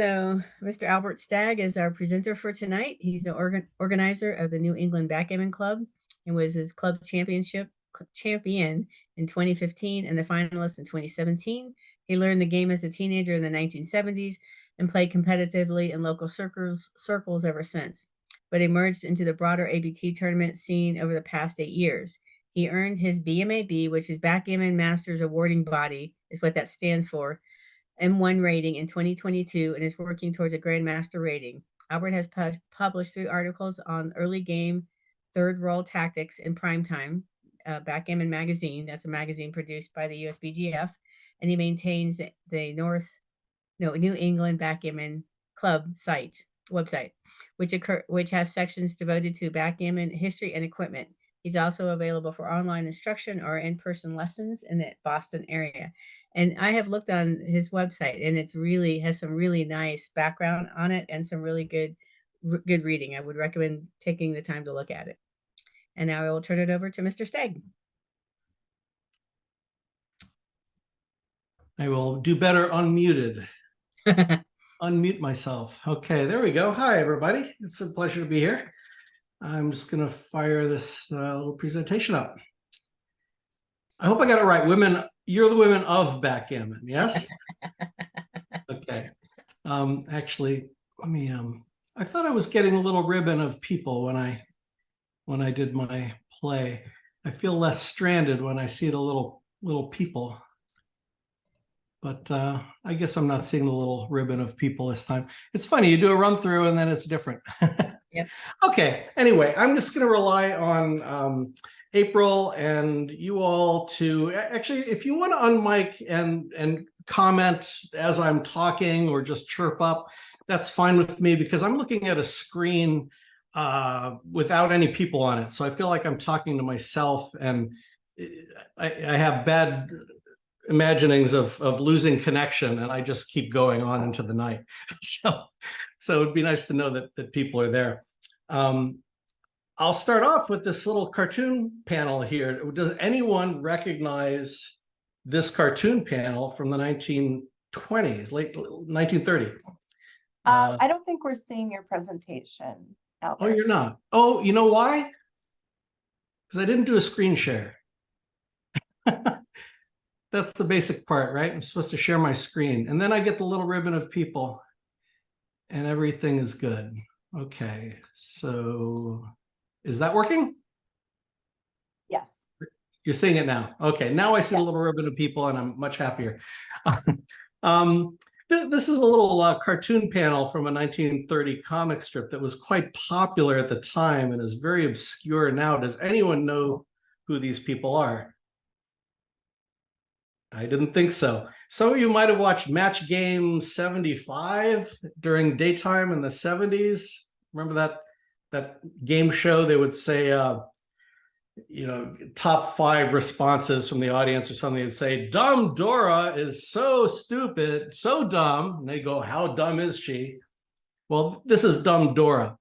So Mr. Albert Stag is our presenter for tonight. He's the organizer of the New England Backgammon Club and was his club champion in 2015 and the finalist in 2017. He learned the game as a teenager in the 1970s and played competitively in local circles ever since, but emerged into the broader ABT tournament scene over the past 8 years. He earned his BMAB, which is Backgammon Masters Awarding Body, is what that stands for, M1 rating in 2022 and is working towards a Grandmaster rating. Albert has published 3 articles on early game, third roll tactics in primetime, Backgammon Magazine. That's a magazine produced by the USBGF, and he maintains the New England Backgammon Club website, which has sections devoted to backgammon history and equipment. He's also available for online instruction or in-person lessons in the Boston area. And I have looked on his website, and it's really has some really nice background on it and some really good reading. I would recommend taking the time to look at it. And now I will turn it over to Mr. Steg. I will do better unmuted. Unmute myself. Okay, there we go. Hi, everybody. It's a pleasure to be here. I'm just going to fire this little presentation up. I hope I got it right. Women, you're the women of backgammon, yes? Okay. Actually, let me. I thought I was getting a little ribbon of people when I did my play. I feel less stranded when I see the little people. But I guess I'm not seeing the little ribbon of people this time. It's funny, you do a run through and then it's different. Yep. Okay, anyway, I'm just going to rely on April and you all to actually, if you want to unmic and comment as I'm talking or just chirp up, that's fine with me because I'm looking at a screen without any people on it. So I feel like I'm talking to myself and I have bad imaginings of losing connection and I just keep going on into the night. So it'd be nice to know that people are there. I'll start off with this little cartoon panel here. Does anyone recognize this cartoon panel from the 1920s, late 1930? I don't think we're seeing your presentation, Albert. Oh, you're not? Oh, you know why? Because I didn't do a screen share. That's the basic part, right? I'm supposed to share my screen. And then I get the little ribbon of people and everything is good. Okay, so is that working? Yes. You're seeing it now. Okay, now I see the little ribbon of people and I'm much happier. This is a little cartoon panel from a 1930 comic strip that was quite popular at the time and is very obscure now. Does anyone know who these people are? I didn't think so. Some of you might have watched Match Game 75 during daytime in the 70s. Remember that game show? They would say, you know, top 5 responses from the audience or something. They'd say, "Dumb Dora is so stupid, so dumb." And they go, "How dumb is she?" Well, this is Dumb Dora.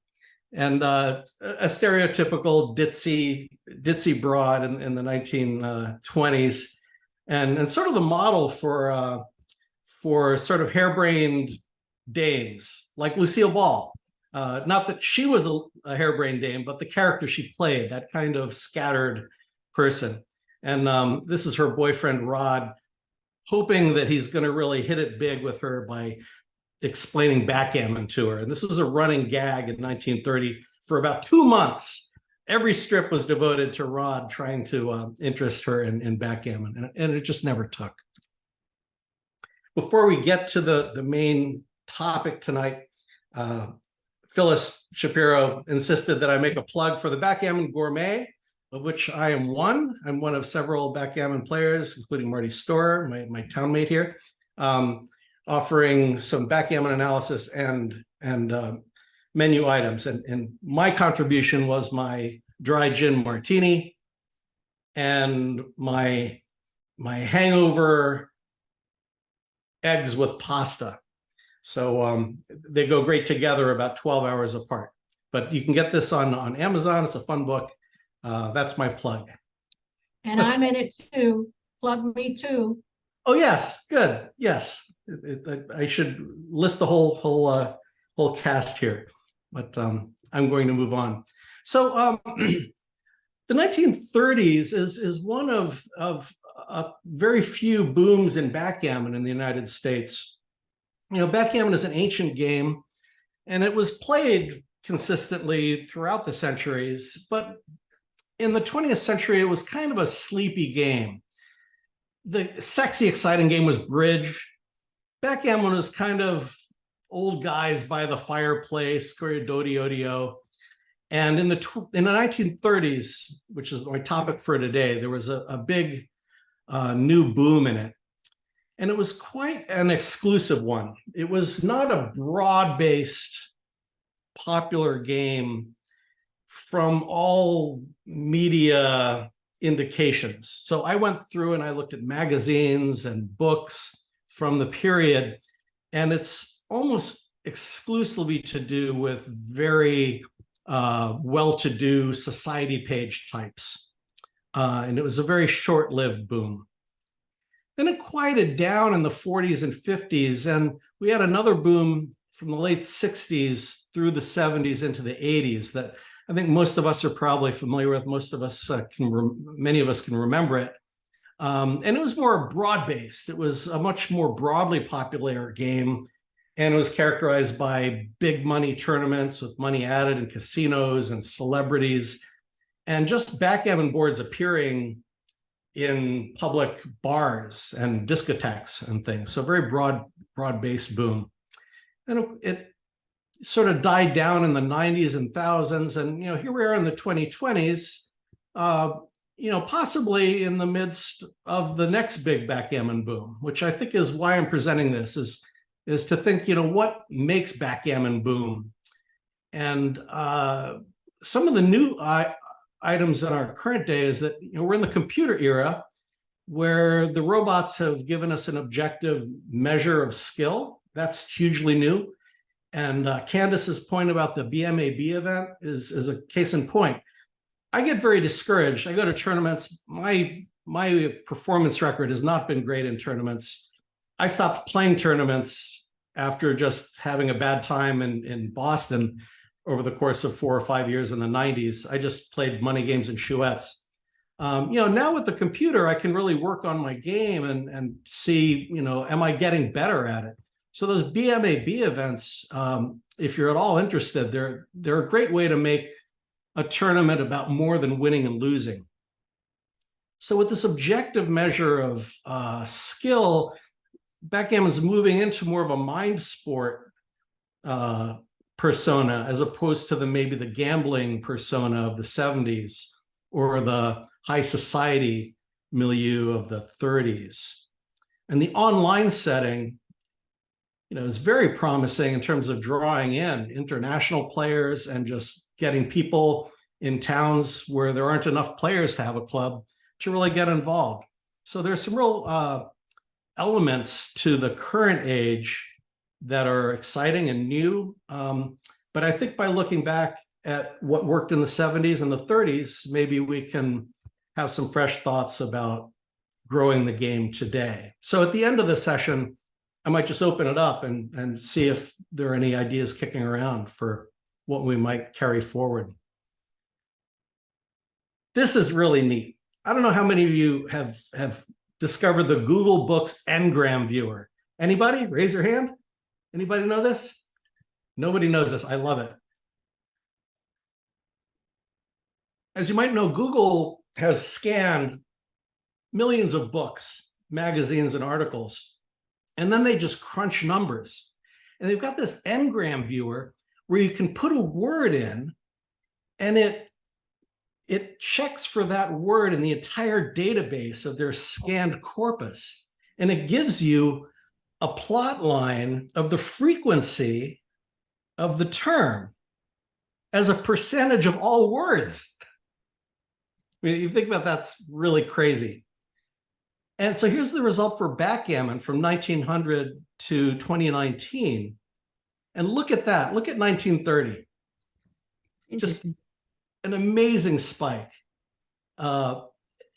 And a stereotypical ditzy broad in the 1920s. And sort of the model for sort of harebrained dames like Lucille Ball. Not that she was a harebrained dame, but the character she played, that kind of scattered person. And this is her boyfriend, Rod, hoping that he's going to really hit it big with her by explaining backgammon to her. And this was a running gag in 1930 for about 2 months. Every strip was devoted to Rod trying to interest her in backgammon, and it just never took. Before we get to the main topic tonight, Phyllis Shapiro insisted that I make a plug for the Backgammon Gourmet, of which I am one. I'm one of several backgammon players, including Marty Storer, my townmate here, offering some backgammon analysis and menu items. And my contribution was my dry gin martini and my hangover eggs with pasta. So they go great together about 12 hours apart. But you can get this on Amazon. It's a fun book. That's my plug. And I'm in it too. Plug me too. Oh, yes. Good. Yes. I should list the whole cast here, but I'm going to move on. So the 1930s is one of very few booms in backgammon in the United States. Backgammon is an ancient game, and it was played consistently throughout the centuries, but in the 20th century, it was kind of a sleepy game. The sexy, exciting game was bridge. Backgammon was kind of old guys by the fireplace, corridodio. And in the 1930s, which is my topic for today, there was a big new boom in it. And it was quite an exclusive one. It was not a broad-based popular game from all media indications. So I went through and I looked at magazines and books from the period, and it's almost exclusively to do with very well-to-do society page types. And it was a very short-lived boom. Then it quieted down in the 40s and 50s, and we had another boom from the late 60s through the 70s into the 80s that I think most of us are probably familiar with. Most of us many of us can remember it. And it was more broad-based. It was a much more broadly popular game, and it was characterized by big money tournaments with money added in casinos and celebrities, and just backgammon boards appearing in public bars and discotheques and things. So very broad-based boom. And it sort of died down in the 90s and thousands. And, here we are in the 2020s, possibly in the midst of the next big backgammon boom, which I think is why I'm presenting this, is to think, what makes backgammon boom? And some of the new items in our current day is that, we're in the computer era where the robots have given us an objective measure of skill. That's hugely new. And Candace's point about the BMAB event is a case in point. I get very discouraged. I go to tournaments. My performance record has not been great in tournaments. I stopped playing tournaments after just having a bad time in Boston over the course of 4 or 5 years in the 90s. I just played money games and chouettes. Now with the computer, I can really work on my game and see, am I getting better at it? So those BMAB events, if you're at all interested, they're a great way to make a tournament about more than winning and losing. So with this objective measure of skill, backgammon's moving into more of a mind sport persona, as opposed to maybe the gambling persona of the 70s or the high society milieu of the 30s. And the online setting, is very promising in terms of drawing in international players and just getting people in towns where there aren't enough players to have a club to really get involved. So there's some real elements to the current age that are exciting and new. But I think by looking back at what worked in the 70s and the 30s, maybe we can have some fresh thoughts about growing the game today. So at the end of the session, I might just open it up and see if there are any ideas kicking around for what we might carry forward. This is really neat. I don't know how many of you have discovered the Google Books Ngram viewer. Anybody? Raise your hand. Anybody know this? Nobody knows this. I love it. As you might know, Google has scanned millions of books, magazines, and articles, and then they just crunch numbers. And they've got this Ngram viewer where you can put a word in, and it checks for that word in the entire database of their scanned corpus. And it gives you a plot line of the frequency of the term as a percentage of all words. I mean, you think about that's really crazy. And so here's the result for backgammon from 1900 to 2019. And look at that. Look at 1930. Just an amazing spike. And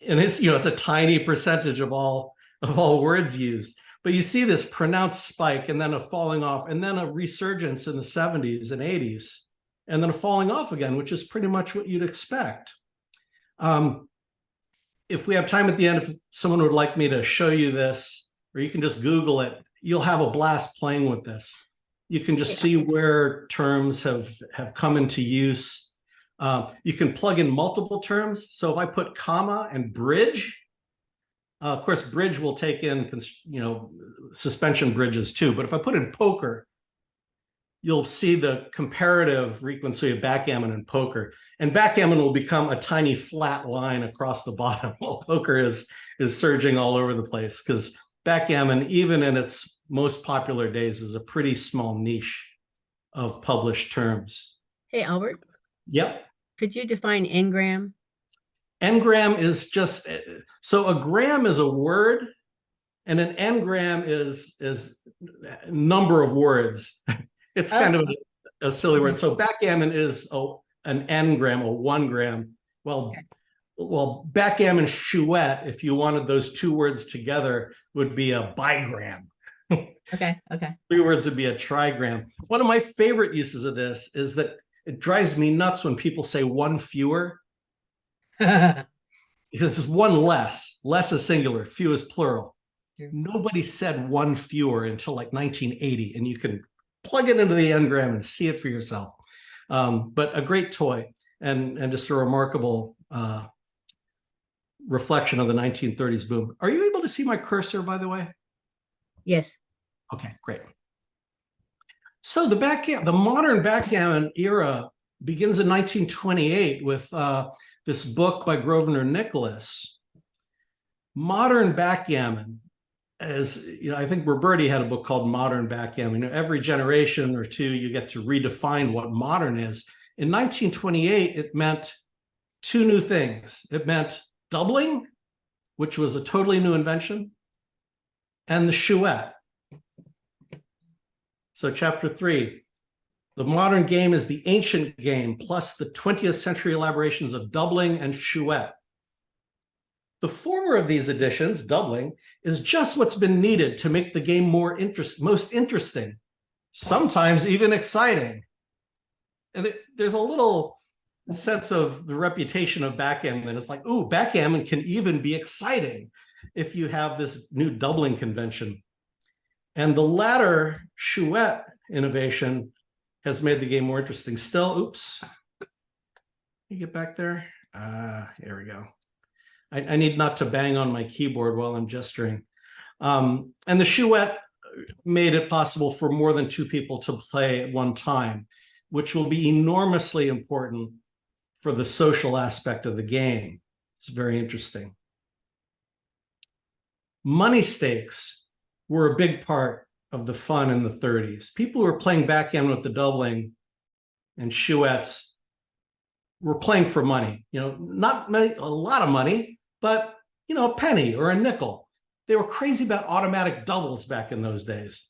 it's, it's a tiny percentage of all words used. But you see this pronounced spike and then a falling off and then a resurgence in the 70s and 80s and then a falling off again, which is pretty much what you'd expect. If we have time at the end, if someone would like me to show you this, or you can just Google it, you'll have a blast playing with this. You can just see where terms have come into use. You can plug in multiple terms. So if I put comma and bridge, of course, bridge will take in, suspension bridges too. But if I put in poker, you'll see the comparative frequency of backgammon and poker. And backgammon will become a tiny flat line across the bottom, while poker is surging all over the place, because backgammon, even in its most popular days, is a pretty small niche of published terms. Hey, Albert. Yep. Could you define engram? Engram is just, so a gram is a word, and an engram is number of words. It's kind of a silly word. So backgammon is an engram, a 1 gram. Well, backgammon chouette, if you wanted those two words together, would be a bigram. Okay. 3 words would be a trigram. One of my favorite uses of this is that it drives me nuts when people say one fewer. Because it's one less. Less is singular, few is plural. Sure. Nobody said one fewer until like 1980, and you can plug it into the engram and see it for yourself. But a great toy and just a remarkable reflection of the 1930s boom. Are you able to see my cursor, by the way? Yes. Okay, great. So the modern backgammon era begins in 1928 with this book by Grosvenor Nicholas. Modern backgammon, as I think Roberti had a book called Modern Backgammon. Every generation or two, you get to redefine what modern is. In 1928, it meant 2 new things. It meant doubling, which was a totally new invention, and the chouette. So chapter 3, the modern game is the ancient game plus the 20th century elaborations of doubling and chouette. The former of these additions, doubling, is just what's been needed to make the game most interesting, sometimes even exciting. And there's a little sense of the reputation of backgammon. It's like, ooh, backgammon can even be exciting if you have this new doubling convention. And the latter chouette innovation has made the game more interesting. Still, oops. Can you get back there? Here we go. I need not to bang on my keyboard while I'm gesturing. And the chouette made it possible for more than 2 people to play at one time, which will be enormously important for the social aspect of the game. It's very interesting. Money stakes were a big part of the fun in the 30s. People who were playing backgammon with the doubling and chouettes were playing for money. Not a lot of money, but a penny or a nickel. They were crazy about automatic doubles back in those days.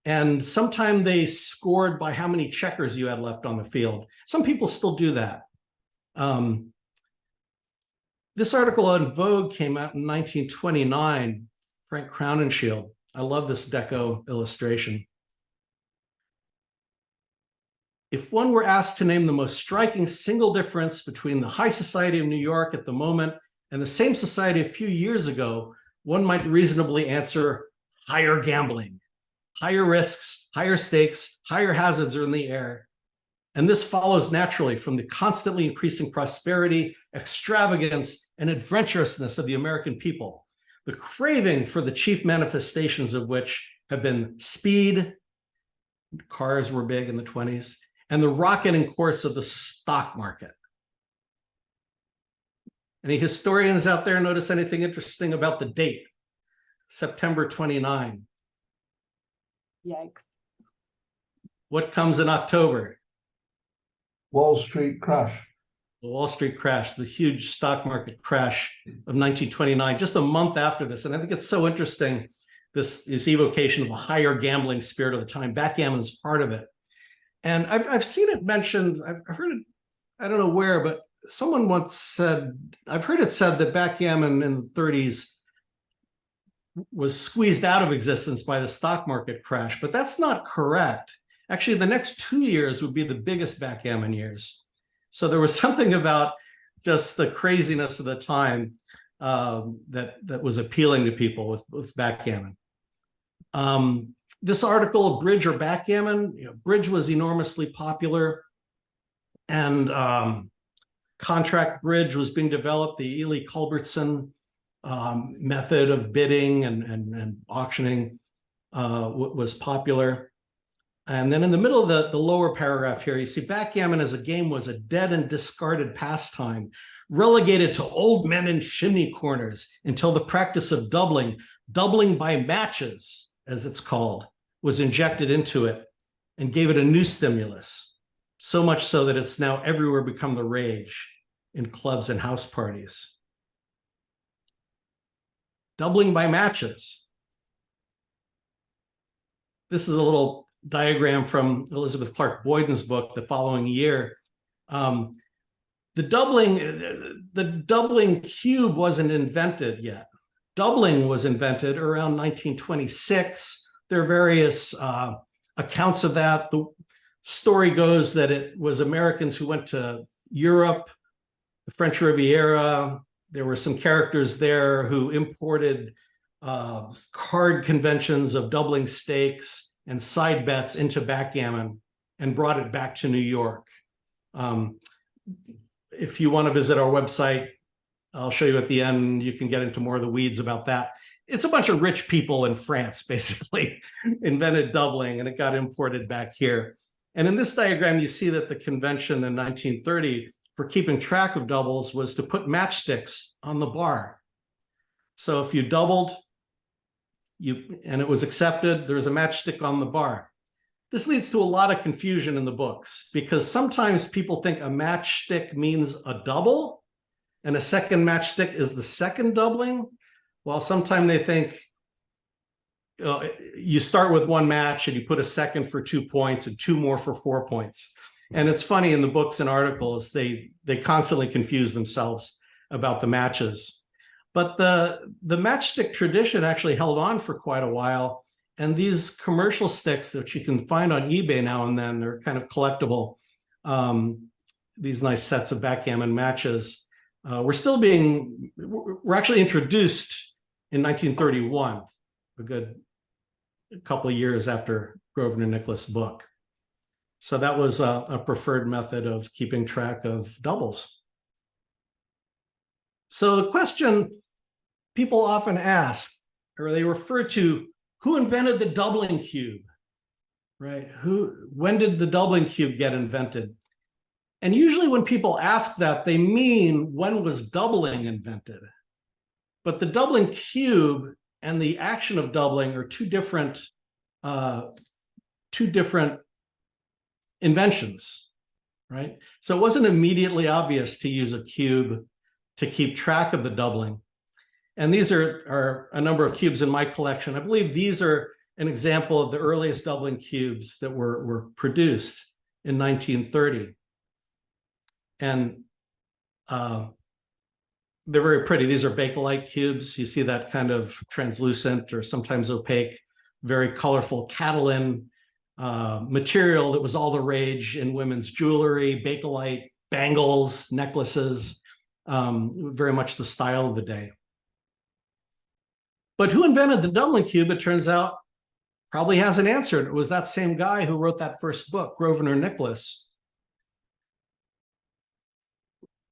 And sometimes they scored by how many checkers you had left on the field. Some people still do that. This article on Vogue came out in 1929, Frank Crowninshield. I love this deco illustration. If one were asked to name the most striking single difference between the high society of New York at the moment and the same society a few years ago, one might reasonably answer higher gambling. Higher risks, higher stakes, higher hazards are in the air. And this follows naturally from the constantly increasing prosperity, extravagance, and adventurousness of the American people, the craving for the chief manifestations of which have been speed, cars were big in the 20s, and the rocketing course of the stock market. Any historians out there notice anything interesting about the date? September 29. Yikes. What comes in October? Wall Street crash. The Wall Street crash, the huge stock market crash of 1929, just a month after this. And I think it's so interesting, this evocation of a higher gambling spirit of the time. Backgammon is part of it. And I've seen it mentioned, I've heard it, I don't know where, but someone once said, I've heard it said that backgammon in the 30s was squeezed out of existence by the stock market crash, but that's not correct. Actually, the next 2 years would be the biggest backgammon years. So there was something about just the craziness of the time that was appealing to people with backgammon. This article, Bridge or Backgammon, bridge was enormously popular, and contract bridge was being developed. The Ely Culbertson method of bidding and auctioning was popular. And then in the middle of the lower paragraph here, you see backgammon as a game was a dead and discarded pastime, relegated to old men in chimney corners until the practice of doubling by matches, as it's called, was injected into it and gave it a new stimulus, so much so that it's now everywhere become the rage in clubs and house parties. Doubling by matches. This is a little diagram from Elizabeth Clark Boyden's book the following year. The doubling cube wasn't invented yet. Doubling was invented around 1926. There are various accounts of that. The story goes that it was Americans who went to Europe, the French Riviera. There were some characters there who imported card conventions of doubling stakes and side bets into backgammon and brought it back to New York. If you want to visit our website, I'll show you at the end. You can get into more of the weeds about that. It's a bunch of rich people in France, basically, invented doubling, and it got imported back here. And in this diagram, you see that the convention in 1930 for keeping track of doubles was to put matchsticks on the bar. So if you doubled, and it was accepted, there's a matchstick on the bar. This leads to a lot of confusion in the books, because sometimes people think a matchstick means a double and a second matchstick is the second doubling, while sometimes they think you start with one match and you put a second for 2 points and 2 more for 4 points. And it's funny, in the books and articles, they constantly confuse themselves about the matches. But the matchstick tradition actually held on for quite a while. And these commercial sticks that you can find on eBay now and then, they're kind of collectible. These nice sets of backgammon matches were actually introduced in 1931, a good couple of years after Grosvenor Nicholas' book. So that was a preferred method of keeping track of doubles. So the question people often ask, or they refer to, who invented the doubling cube, right? When did the doubling cube get invented? And usually when people ask that, they mean, when was doubling invented? But the doubling cube and the action of doubling are two different inventions, right? So it wasn't immediately obvious to use a cube to keep track of the doubling. And these are a number of cubes in my collection. I believe these are an example of the earliest doubling cubes that were produced in 1930. And they're very pretty. These are Bakelite cubes. You see that kind of translucent or sometimes opaque, very colorful Catalin material that was all the rage in women's jewelry, Bakelite bangles, necklaces, very much the style of the day. But who invented the doubling cube, it turns out, probably hasn't answered. It was that same guy who wrote that first book, Grosvenor Nicholas.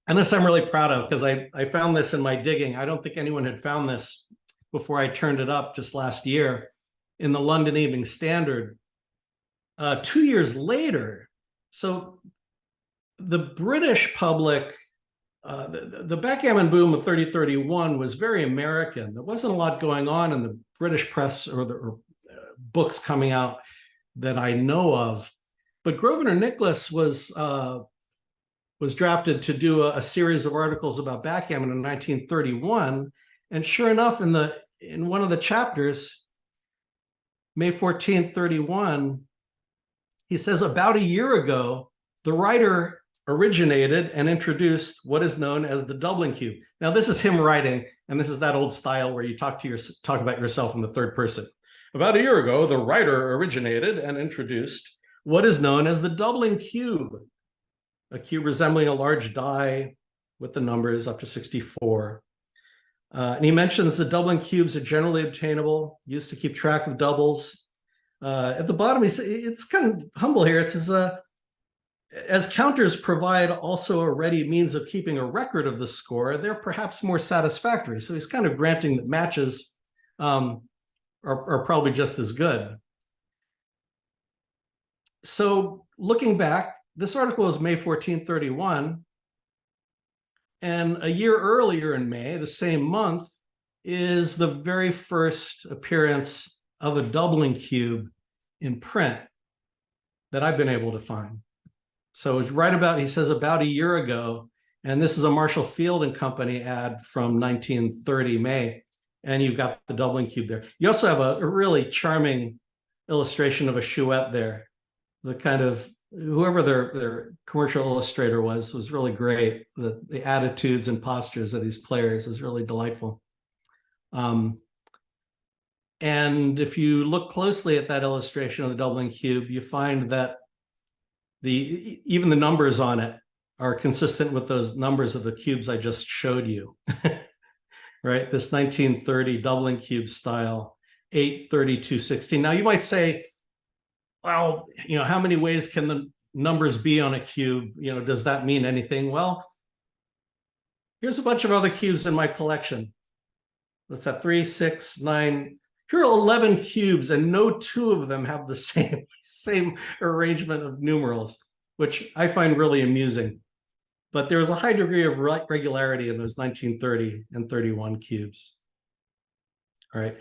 And this I'm really proud of, because I found this in my digging. I don't think anyone had found this before I turned it up just last year in the London Evening Standard. 2 years later, so the British public, the backgammon boom of 30-31 was very American. There wasn't a lot going on in the British press or books coming out that I know of. But Grosvenor Nicholas was drafted to do a series of articles about backgammon in 1931. And sure enough, in one of the chapters, May 14th, 31, he says, about a year ago, the writer originated and introduced what is known as the doubling cube. Now, this is him writing, and this is that old style where you talk about yourself in the third person. About a year ago, the writer originated and introduced what is known as the doubling cube, a cube resembling a large die with the numbers up to 64. And he mentions the doubling cubes are generally obtainable, used to keep track of doubles. At the bottom, it's kind of humble here. It says, as counters provide also a ready means of keeping a record of the score, they're perhaps more satisfactory. So he's kind of granting that matches are probably just as good. So looking back, this article is May 1431. And a year earlier in May, the same month, is the very first appearance of a doubling cube in print that I've been able to find. So it's right about, he says, about a year ago, and this is a Marshall Field and Company ad from 1930 May, and you've got the doubling cube there. You also have a really charming illustration of a chouette there. The kind of, whoever their commercial illustrator was really great. The attitudes and postures of these players is really delightful. And if you look closely at that illustration of the doubling cube, you find that even the numbers on it are consistent with those numbers of the cubes I just showed you. Right? This 1930 doubling cube style, 8, 32, 16. Now you might say, well, how many ways can the numbers be on a cube? Does that mean anything? Well, here's a bunch of other cubes in my collection. What's that? 3, 6, 9. Here are 11 cubes, and no two of them have the same arrangement of numerals, which I find really amusing. But there's a high degree of regularity in those 1930 and 31 cubes. All right.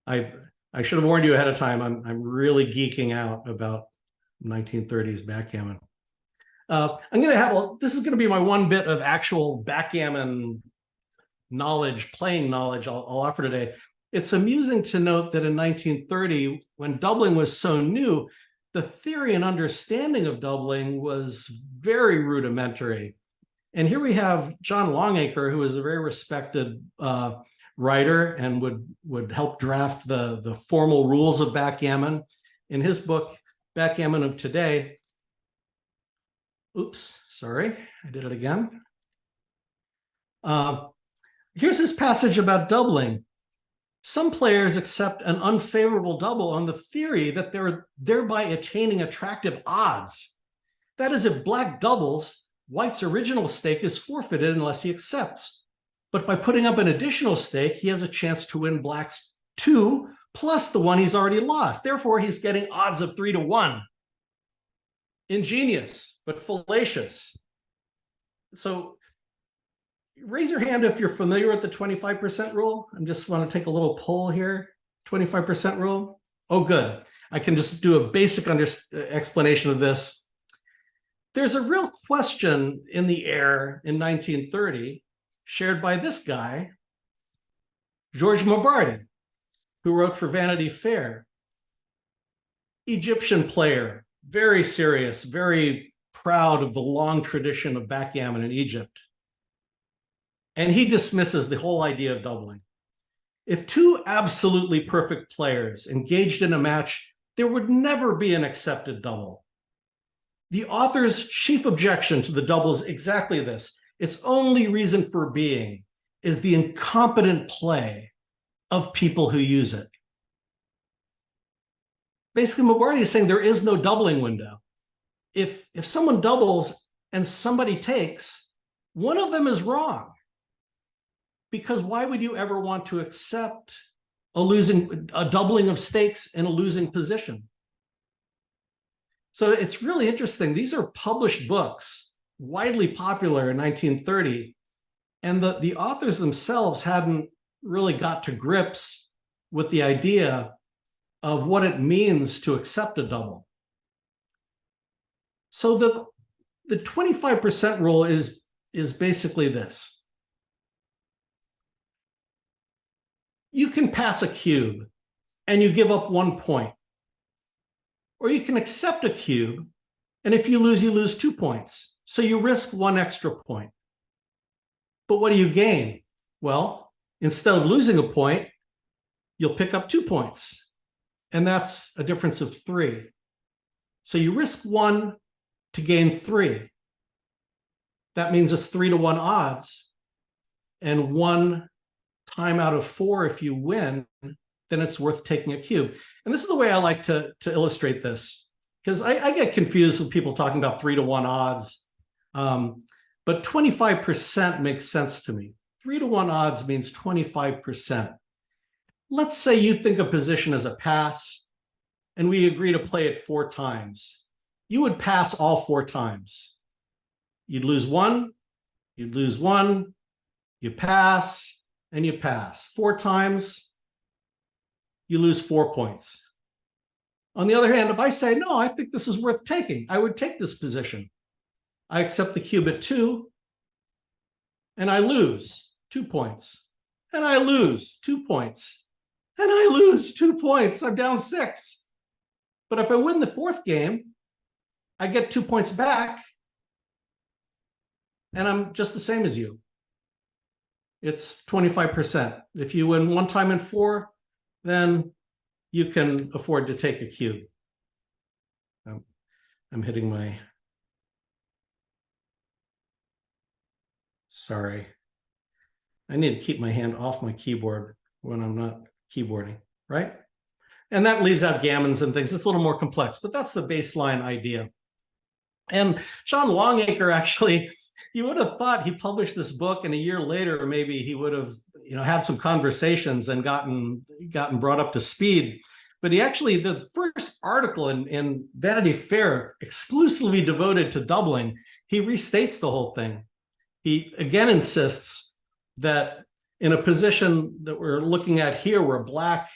I should have warned you ahead of time. I'm really geeking out about 1930s backgammon. I'm going to have this is going to be my one bit of actual backgammon knowledge, playing knowledge I'll offer today. It's amusing to note that in 1930, when doubling was so new, the theory and understanding of doubling was very rudimentary. And here we have John Longacre, who is a very respected writer and would help draft the formal rules of backgammon. In his book, Backgammon of Today, oops, sorry, I did it again. Here's this passage about doubling. Some players accept an unfavorable double on the theory that they're thereby attaining attractive odds. That is, if black doubles, white's original stake is forfeited unless he accepts. But by putting up an additional stake, he has a chance to win black's 2 plus the one he's already lost. Therefore, he's getting odds of 3 to 1. Ingenious, but fallacious. So raise your hand if you're familiar with the 25% rule. I just want to take a little poll here. 25% rule. Oh, good. I can just do a basic explanation of this. There's a real question in the air in 1930 shared by this guy, George Mabardi, who wrote for Vanity Fair. Egyptian player, very serious, very proud of the long tradition of backgammon in Egypt. And he dismisses the whole idea of doubling. If two absolutely perfect players engaged in a match, there would never be an accepted double. The author's chief objection to the double is exactly this. Its only reason for being is the incompetent play of people who use it. Basically, Mabardi is saying there is no doubling window. If someone doubles and somebody takes, one of them is wrong. Because why would you ever want to accept a doubling of stakes in a losing position? So it's really interesting. These are published books, widely popular in 1930, and the authors themselves hadn't really got to grips with the idea of what it means to accept a double. So the 25% rule is basically this. You can pass a cube and you give up 1 point. Or you can accept a cube, and if you lose 2 points. So you risk 1 extra point. But what do you gain? Well, instead of losing a point, you'll pick up 2 points. And that's a difference of 3. So you risk 1 to gain 3. That means it's 3-to-1 odds. And 1 time out of 4, if you win, then it's worth taking a cube. And this is the way I like to illustrate this, because I get confused with people talking about 3-to-1 odds. But 25% makes sense to me. 3-to-1 odds means 25%. Let's say you think a position is a pass, and we agree to play it 4 times. You would pass all 4 times. You'd lose 1, you'd lose 1, you pass, and you pass. 4 times, you lose 4 points. On the other hand, if I say, no, I think this is worth taking, I would take this position. I accept the cube at 2, and I lose 2 points. And I lose 2 points. And I lose 2 points. I'm down 6. But if I win the 4th game, I get 2 points back, and I'm just the same as you. It's 25%. If you win 1 time in 4, then you can afford to take a cube. I'm hitting my... Sorry. I need to keep my hand off my keyboard when I'm not keyboarding, right? And that leaves out gammons and things. It's a little more complex, but that's the baseline idea. And Sean Longacre, actually, you would have thought he published this book, and a year later, maybe he would have, had some conversations and gotten brought up to speed. But he actually, the first article in Vanity Fair, exclusively devoted to doubling, he restates the whole thing. He again insists that in a position that we're looking at here, where black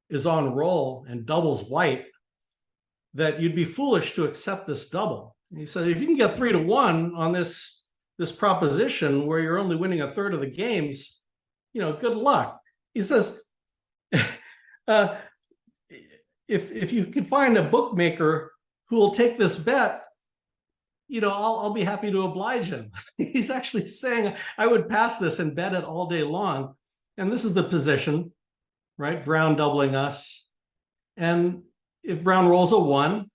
is on roll and doubles white, that you'd be foolish to accept this double. And he said, if you can get 3-to-1 on this proposition where you're only winning a third of the games, good luck. He says, if you can find a bookmaker who will take this bet, I'll be happy to oblige him. He's actually saying, I would pass this and bet it all day long. And this is the position, right? Brown doubling us. And if Brown rolls a 1,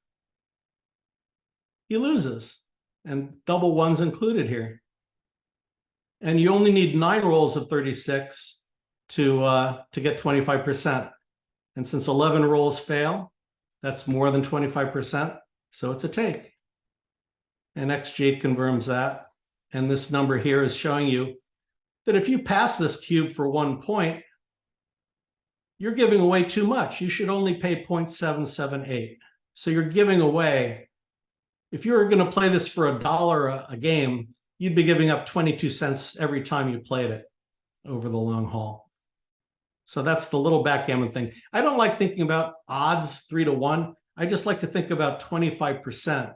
he loses. And double 1's included here. And you only need 9 rolls of 36 to get 25%. And since 11 rolls fail, that's more than 25%. So it's a take. And XG confirms that. And this number here is showing you that if you pass this cube for 1 point, you're giving away too much. You should only pay 0.778. So you're giving away, if you were going to play this for $1 a game, you'd be giving up 22 cents every time you played it over the long haul. So that's the little backgammon thing. I don't like thinking about odds 3-to-1. I just like to think about 25%.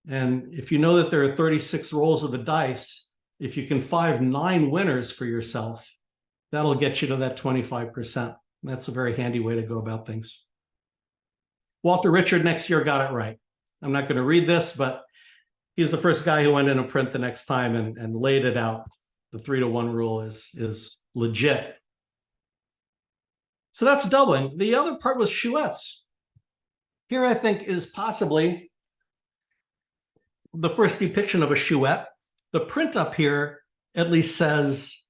And if you know that there are 36 rolls of the dice, if you can 9 winners for yourself, that'll get you to that 25%. That's a very handy way to go about things. Walter Richard next year got it right. I'm not going to read this, but he's the first guy who went in a print the next time and laid it out. The 3-to-1 rule is legit. So that's doubling. The other part was chouettes. Here, I think, is possibly the first depiction of a chouette. The print up here at least says,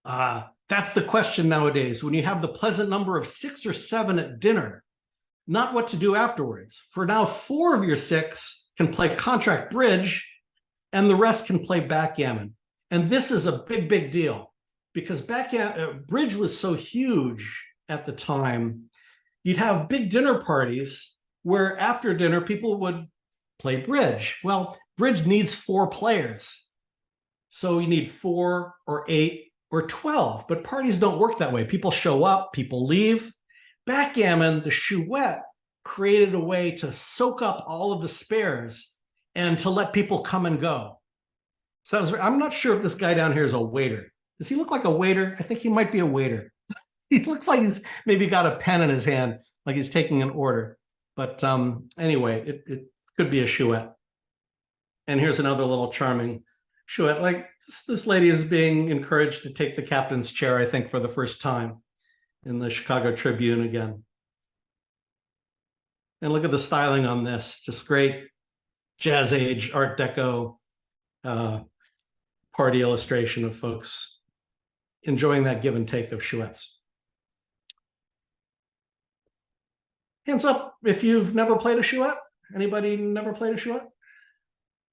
that's the question nowadays. When you have the pleasant number of 6 or 7 at dinner, not what to do afterwards. For now, 4 of your 6 can play contract bridge, and the rest can play backgammon. And this is a big, big deal, because bridge was so huge at the time. You'd have big dinner parties where after dinner, people would play bridge. Well, bridge needs 4 players. So you need 4 or 8 or 12, but parties don't work that way. People show up, people leave. Backgammon, the chouette, created a way to soak up all of the spares and to let people come and go. So I'm not sure if this guy down here is a waiter. Does he look like a waiter? I think he might be a waiter. He looks like he's maybe got a pen in his hand, like he's taking an order. But anyway, it could be a chouette. And here's another little charming Chouette. Like this lady is being encouraged to take the captain's chair, I think, for the first time in the Chicago Tribune again. And look at the styling on this, just great Jazz Age, Art Deco party illustration of folks enjoying that give and take of Chouettes. Hands up if you've never played a Chouette. Anybody never played a Chouette?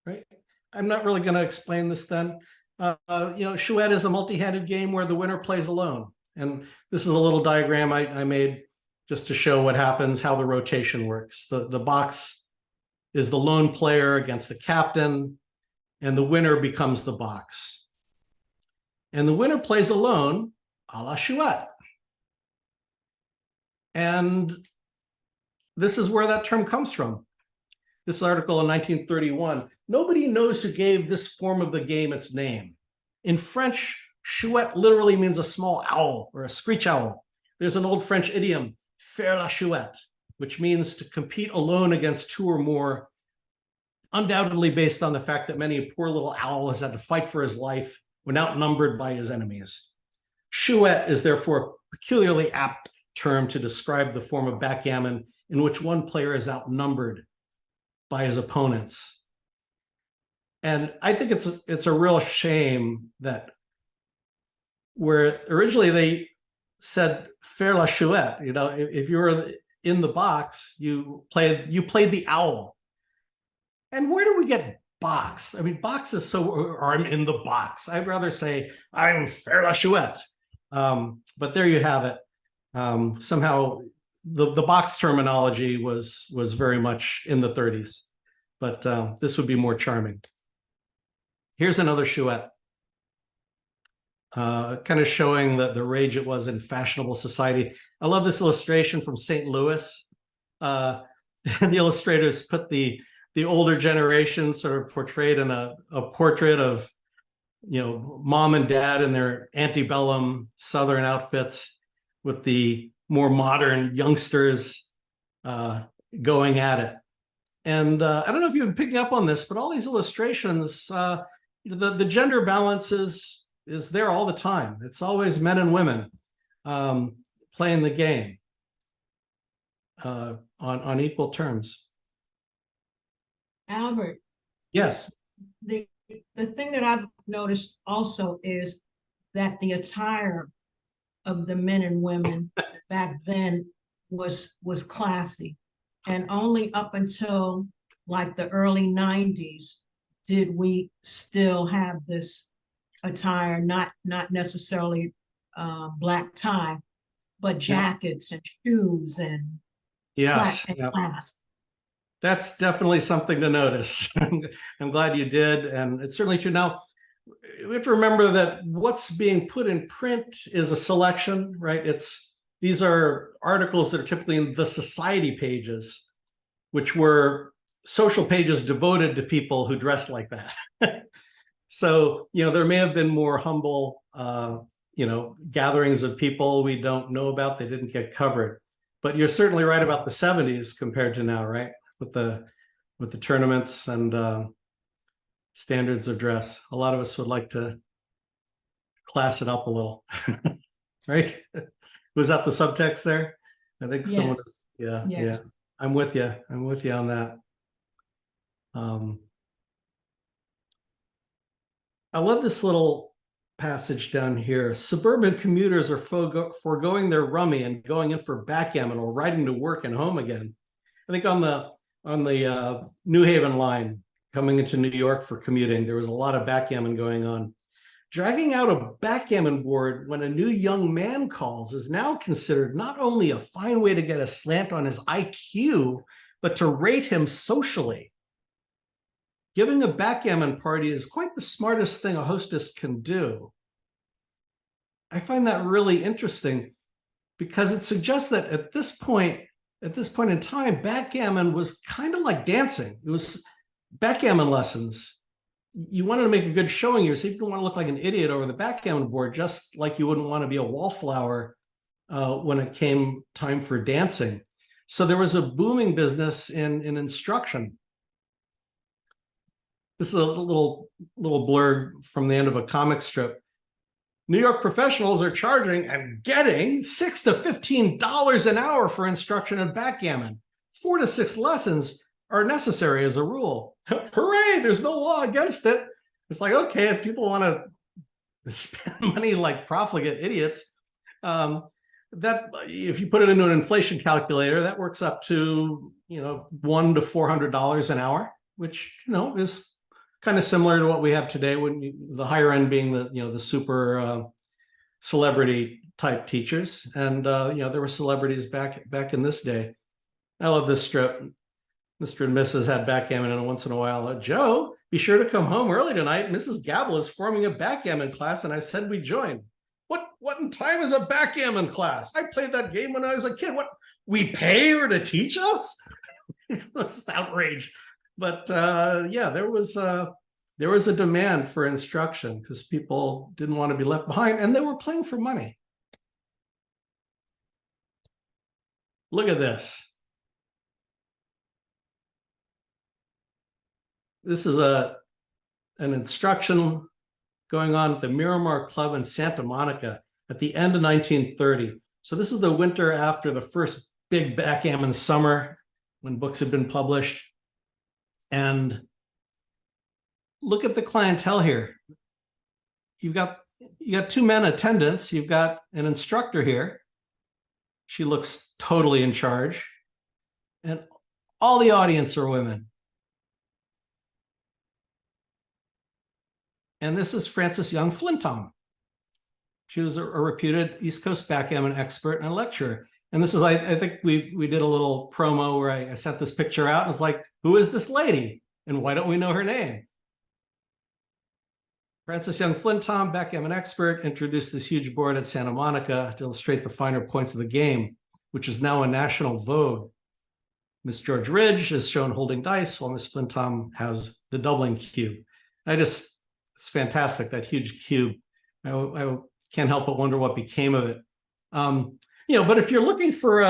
Right? I'm not really going to explain this then. Chouette is a multi-handed game where the winner plays alone. And this is a little diagram I made just to show what happens, how the rotation works. The box is the lone player against the captain, and the winner becomes the box. And the winner plays alone, a la Chouette. And this is where that term comes from. This article in 1931, nobody knows who gave this form of the game its name. In French, Chouette literally means a small owl or a screech owl. There's an old French idiom, faire la chouette, which means to compete alone against two or more, undoubtedly based on the fact that many a poor little owl has had to fight for his life when outnumbered by his enemies. Chouette is therefore a peculiarly apt term to describe the form of backgammon in which one player is outnumbered by his opponents. And I think it's a real shame that where originally they said faire la chouette, if you were in the box, you played the owl. And where do we get box? I mean, box is or I'm in the box. I'd rather say I'm faire la chouette. But there you have it. Somehow the box terminology was very much in the 30s, but this would be more charming. Here's another Chouette, kind of showing the rage it was in fashionable society. I love this illustration from St. Louis. The illustrators put the older generation sort of portrayed in a portrait of, mom and dad in their antebellum Southern outfits with the more modern youngsters going at it. And I don't know if you've been picking up on this, but all these illustrations, the gender balance is there all the time. It's always men and women playing the game on equal terms. Albert. Yes. The thing that I've noticed also is that the attire of the men and women back then was classy, and only up until like the early 90s did we still have this attire, not necessarily black tie, but jackets and shoes and class. That's definitely something to notice. I'm glad you did, and it's certainly true. Now, we have to remember that what's being put in print is a selection, right? These are articles that are typically in the society pages, which were social pages devoted to people who dress like that. So, there may have been more humble, gatherings of people we don't know about. They didn't get covered. But you're certainly right about the 70s compared to now, right? With the tournaments and standards of dress. A lot of us would like to class it up a little, right? Was that the subtext there? I think someone, yeah. I'm with you on that. I love this little passage down here. Suburban commuters are foregoing their rummy and going in for backgammon or riding to work and home again. I think on the New Haven line coming into New York for commuting, there was a lot of backgammon going on. Dragging out a backgammon board when a new young man calls is now considered not only a fine way to get a slant on his IQ, but to rate him socially. Giving a backgammon party is quite the smartest thing a hostess can do. I find that really interesting because it suggests that at this point in time, backgammon was kind of like dancing. It was backgammon lessons. You wanted to make a good showing here, so you didn't want to look like an idiot over the backgammon board, just like you wouldn't want to be a wallflower when it came time for dancing. So there was a booming business in instruction. This is a little blurb from the end of a comic strip. New York professionals are charging and getting $6 to $15 an hour for instruction in backgammon. 4 to 6 lessons are necessary as a rule. Hooray, there's no law against it. It's like, okay, if people want to spend money like profligate idiots, that if you put it into an inflation calculator, that works up to, $100 to $400 an hour, which, is kind of similar to what we have today, when the higher end being the super celebrity type teachers. And there were celebrities back in this day. I love this strip. Mr. and Mrs. had backgammon, and once in a while, Joe, be sure to come home early tonight. Mrs. Gabble is forming a backgammon class, and I said we join. What in time is a backgammon class? I played that game when I was a kid. What, we pay her to teach us? It's outrage. But yeah, there was a demand for instruction because people didn't want to be left behind, and they were playing for money. Look at this. This is an instruction going on at the Miramar Club in Santa Monica at the end of 1930. So this is the winter after the first big backgammon summer when books had been published. And look at the clientele here. You got 2 men attendants. You've got an instructor here. She looks totally in charge. And all the audience are women. And this is Frances Young Flintom. She was a reputed East Coast backgammon expert and a lecturer. And this is, I think we did a little promo where I sent this picture out and it's like, who is this lady? And why don't we know her name? Frances Young Flintom, backgammon expert, introduced this huge board at Santa Monica to illustrate the finer points of the game, which is now a national vogue. Miss George Ridge is shown holding dice while Miss Flintom has the doubling cube. It's fantastic, that huge cube. I can't help but wonder what became of it. But if you're looking for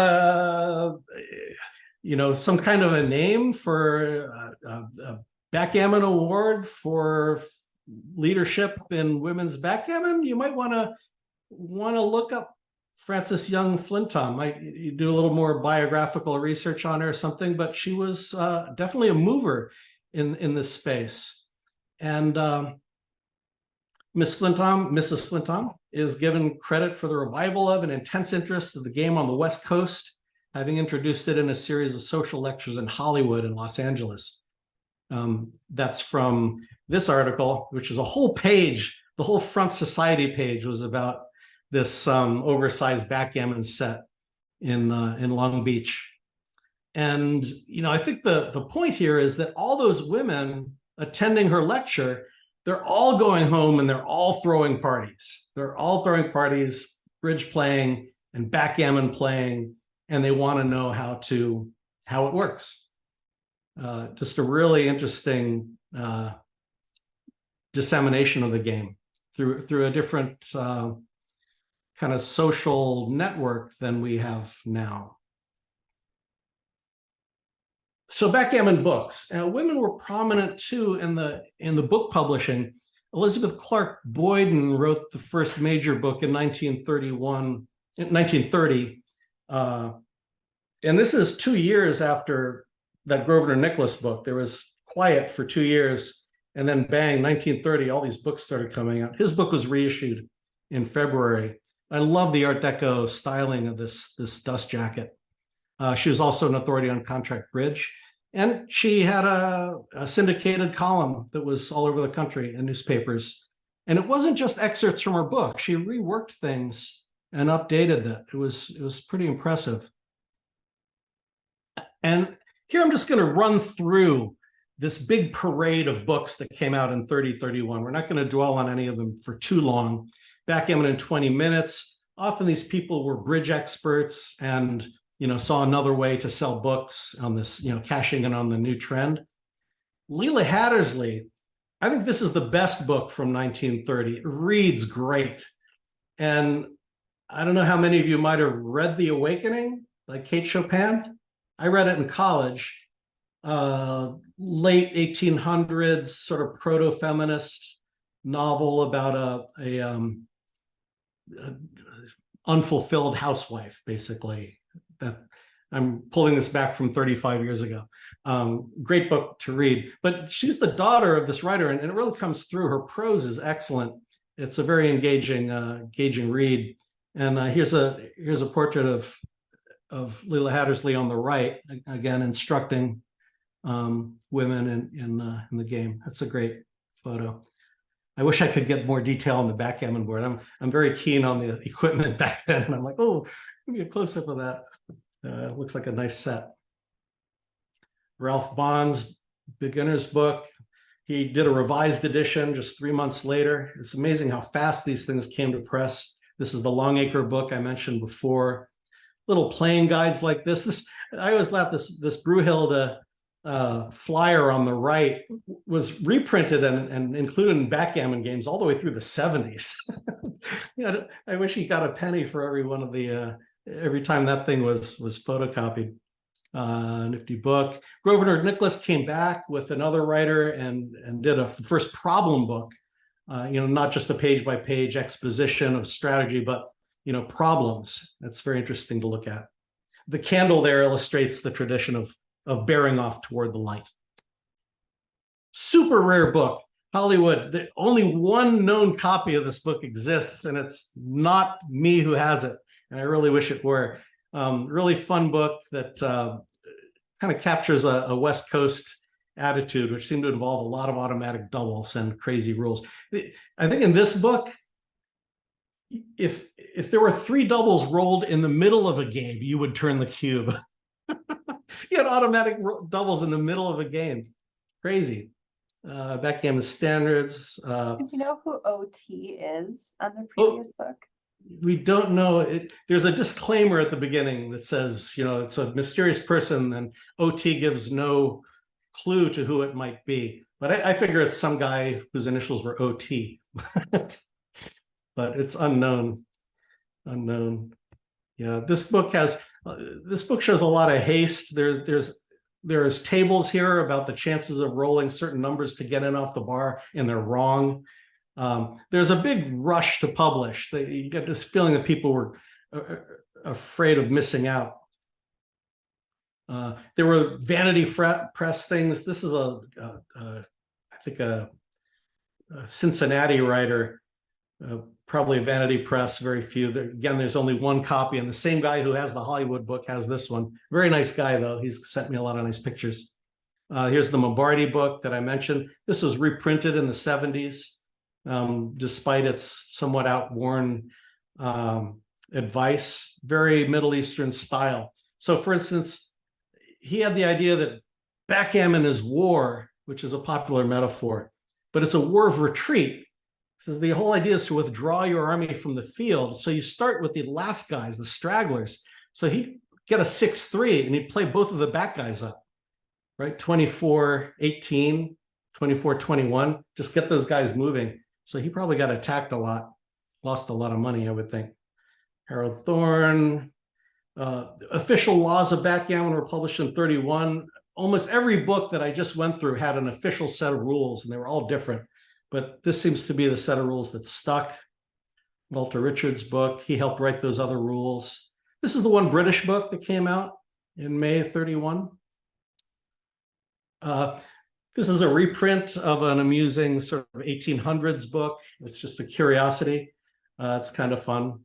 some kind of a name for a backgammon award for leadership in women's backgammon, you might want to look up Frances Young Flintom. You do a little more biographical research on her or something, but she was definitely a mover in this space. And Mrs. Flintom is given credit for the revival of an intense interest of the game on the West Coast, having introduced it in a series of social lectures in Hollywood and Los Angeles. That's from this article, which is a whole page. The whole front society page was about this oversized backgammon set in Long Beach. And, I think the point here is that all those women attending her lecture, they're all going home and they're all throwing parties. They're all throwing parties, bridge playing and backgammon playing, and they want to know how it works. Just a really interesting dissemination of the game through a different kind of social network than we have now. So backgammon books. Women were prominent too in the book publishing. Elizabeth Clark Boyden wrote the first major book in 1930. And this is 2 years after that Grosvenor Nicholas book. There was quiet for 2 years, and then bang, 1930, all these books started coming out. His book was reissued in February. I love the Art Deco styling of this dust jacket. She was also an authority on contract bridge, and she had a syndicated column that was all over the country in newspapers. And it wasn't just excerpts from her book. She reworked things and updated that. It was pretty impressive. And here I'm just going to run through this big parade of books that came out in 3031. We're not going to dwell on any of them for too long. Backgammon in 20 minutes. Often these people were bridge experts and saw another way to sell books on this, cashing in on the new trend. Leela Hattersley, I think this is the best book from 1930. It reads great. And I don't know how many of you might have read The Awakening by Kate Chopin. I read it in college. late 1800s sort of proto-feminist novel about a unfulfilled housewife, basically. That I'm pulling this back from 35 years ago. Great book to read, but she's the daughter of this writer, and it really comes through. Her prose is excellent. It's a very engaging read. And here's a portrait of Leela Hattersley on the right, again instructing women in the game. That's a great photo. I wish I could get more detail on the backgammon board. I'm very keen on the equipment back then, and I'm like, oh, give me a close up of that. Looks like a nice set. Ralph Bond's beginner's book. He did a revised edition just 3 months later. It's amazing how fast these things came to press. This is the Longacre book I mentioned before. Little playing guides like this. I always laugh. This Brewhilde flyer on the right was reprinted and included in backgammon games all the way through the 70s. I wish he got a penny for every one of the every time that thing was photocopied. Nifty book. Grosvenor Nicholas came back with another writer and did a first problem book. Not just a page-by-page exposition of strategy, but problems. That's very interesting to look at. The candle there illustrates the tradition of bearing off toward the light. Super rare book. Hollywood, only one known copy of this book exists, and it's not me who has it. And I really wish it were. Really fun book that kind of captures a West Coast attitude, which seemed to involve a lot of automatic doubles and crazy rules. I think in this book, if there were 3 doubles rolled in the middle of a game, you would turn the cube. You had automatic doubles in the middle of a game. Crazy. Backgammon standards. Do you know who OT is on the previous book? We don't know. There's a disclaimer at the beginning that says, it's a mysterious person, and OT gives no clue to who it might be. But I figure it's some guy whose initials were OT. But it's unknown. Yeah, this book shows a lot of haste. There's tables here about the chances of rolling certain numbers to get in off the bar, and they're wrong. There's a big rush to publish. You get this feeling that people were afraid of missing out. There were vanity press things. This is I think a Cincinnati writer, probably a vanity press, very few. Again, there's only one copy, and the same guy who has the Hollywood book has this one. Very nice guy, though. He's sent me a lot of nice pictures. Here's the Mobardi book that I mentioned. This was reprinted in the 70s. Despite its somewhat outworn advice, very Middle Eastern style. So, for instance, he had the idea that backgammon is war, which is a popular metaphor, but it's a war of retreat. So the whole idea is to withdraw your army from the field. So you start with the last guys, the stragglers. So he'd get a 6-3 and he'd play both of the back guys up, right? 24-18, 24-21, just get those guys moving. So he probably got attacked a lot, lost a lot of money, I would think. Harold Thorne, official laws of backgammon were published in 31. Almost every book that I just went through had an official set of rules, and they were all different. But this seems to be the set of rules that stuck. Walter Richards' book, he helped write those other rules. This is the one British book that came out in May 31. This is a reprint of an amusing sort of 1800s book. It's just a curiosity. It's kind of fun.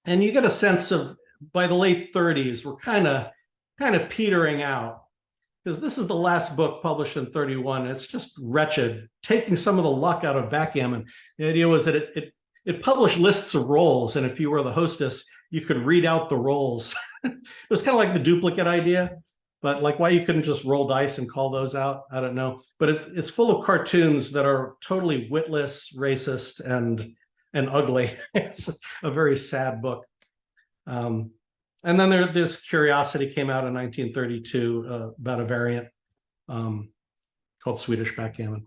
And you get a sense of, by the late 30s, we're kind of petering out, because this is the last book published in 31. It's just wretched, taking some of the luck out of backgammon. The idea was that it published lists of rolls, and if you were the hostess, you could read out the rolls. It was kind of like the duplicate idea, but like why you couldn't just roll dice and call those out, I don't know. But it's full of cartoons that are totally witless, racist, and ugly. It's a very sad book. And then this Curiosity came out in 1932 about a variant called Swedish Backgammon.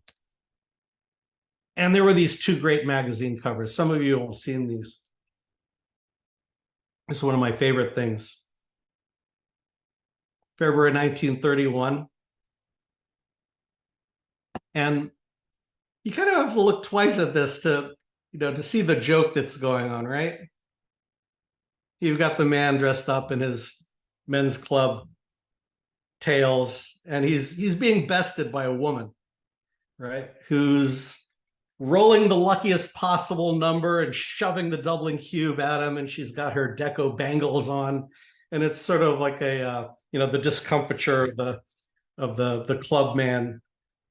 And there were these 2 great magazine covers. Some of you have seen these. This is one of my favorite things. February 1931. And you kind of have to look twice at this to, to see the joke that's going on, right? You've got the man dressed up in his men's club tails, and he's being bested by a woman, right? Who's rolling the luckiest possible number and shoving the doubling cube at him, and she's got her deco bangles on, and it's sort of like a the discomfiture of the club man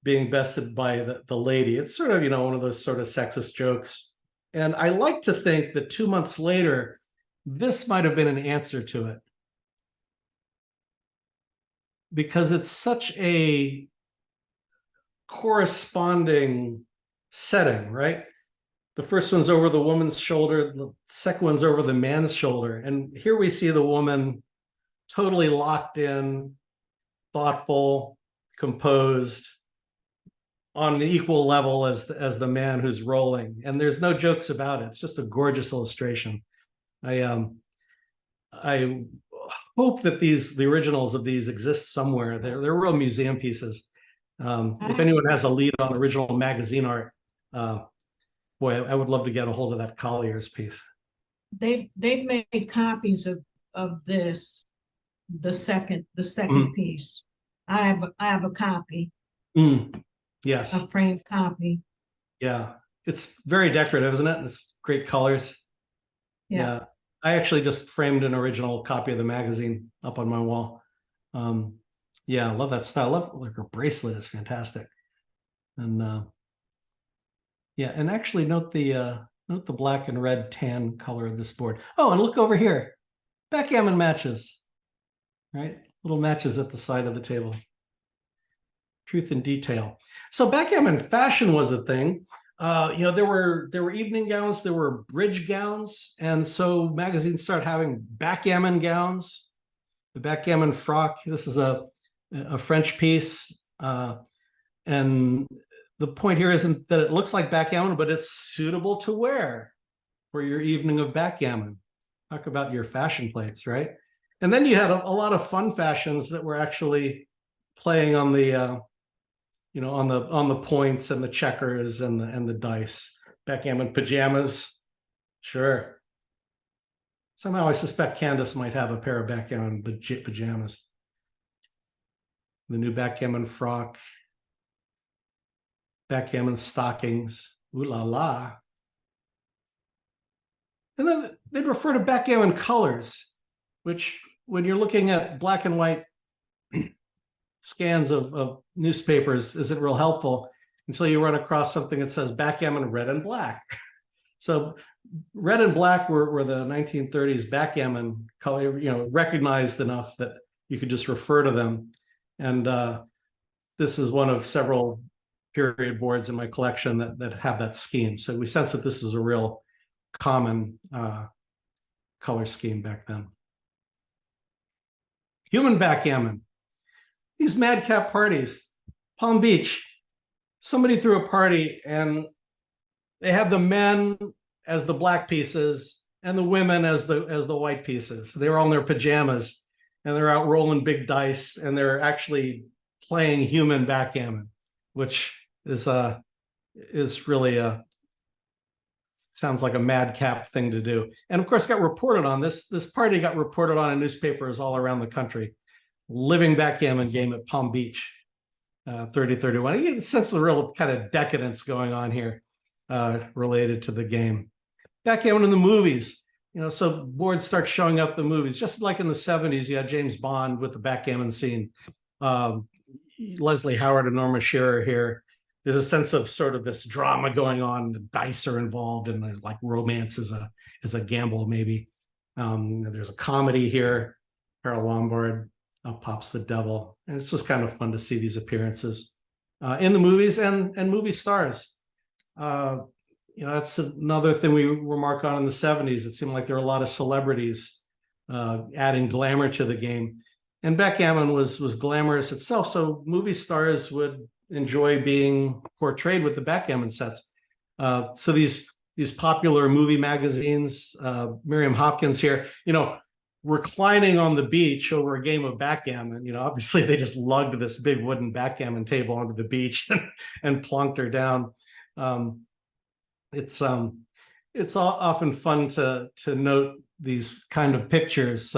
being bested by the lady. It's sort of one of those sort of sexist jokes, and I like to think that 2 months later this might have been an answer to it, because it's such a corresponding setting, right? The first one's over the woman's shoulder, the second one's over the man's shoulder. And here we see the woman totally locked in, thoughtful, composed, on an equal level as the man who's rolling. And there's no jokes about it. It's just a gorgeous illustration. I hope that the originals of these exist somewhere. They're real museum pieces. If anyone has a lead on original magazine art, boy, I would love to get a hold of that Collier's piece. They've made copies of this, the second piece. I have a copy, Yes, a framed copy. yeah, it's very decorative, isn't it? It's great colors. Yeah. I actually just framed an original copy of the magazine up on my wall. Yeah, I love that style. I love, like, her bracelet is fantastic. And yeah, and actually note the black and red tan color of this board. Oh, and look over here. Backgammon matches. Right? Little matches at the side of the table. Truth in detail. So backgammon fashion was a thing. There were evening gowns, there were bridge gowns, and so magazines started having backgammon gowns. The backgammon frock. This is a French piece, and the point here isn't that it looks like backgammon, but it's suitable to wear for your evening of backgammon. Talk about your fashion plates, right? And then you had a lot of fun fashions that were actually playing on the on the points and the checkers and the dice. Backgammon pajamas, sure. Somehow I suspect Candace might have a pair of backgammon pajamas. The new backgammon frock, backgammon stockings, ooh la la. And then they'd refer to backgammon colors, which when you're looking at black and white scans of newspapers isn't real helpful until you run across something that says backgammon red and black. So red and black were the 1930s backgammon color, recognized enough that you could just refer to them. And this is one of several period boards in my collection that have that scheme. So we sense that this is a real common color scheme back then. Human backgammon. These madcap parties. Palm Beach. Somebody threw a party and they had the men as the black pieces and the women as the white pieces. They were all in their pajamas and they're out rolling big dice and they're actually playing human backgammon, which is really sounds like a madcap thing to do. And of course got reported on. This party got reported on in newspapers all around the country. Living backgammon game at Palm Beach, 3031. You get a sense of the real kind of decadence going on here related to the game. Backgammon in the movies. So boards start showing up in the movies, just like in the 70s, you had James Bond with the backgammon scene. Leslie Howard and Norma Shearer here. There's a sense of sort of this drama going on. The dice are involved, and like romance is a gamble, maybe. There's a comedy here. Harold Lombard, Up Pops the Devil, and it's just kind of fun to see these appearances in the movies and movie stars. That's another thing we remark on in the 70s. It seemed like there were a lot of celebrities adding glamour to the game, and backgammon was glamorous itself. So movie stars would enjoy being portrayed with the backgammon sets. So these popular movie magazines, Miriam Hopkins here, reclining on the beach over a game of backgammon. Obviously they just lugged this big wooden backgammon table onto the beach and plonked her down. It's often fun to note these kind of pictures.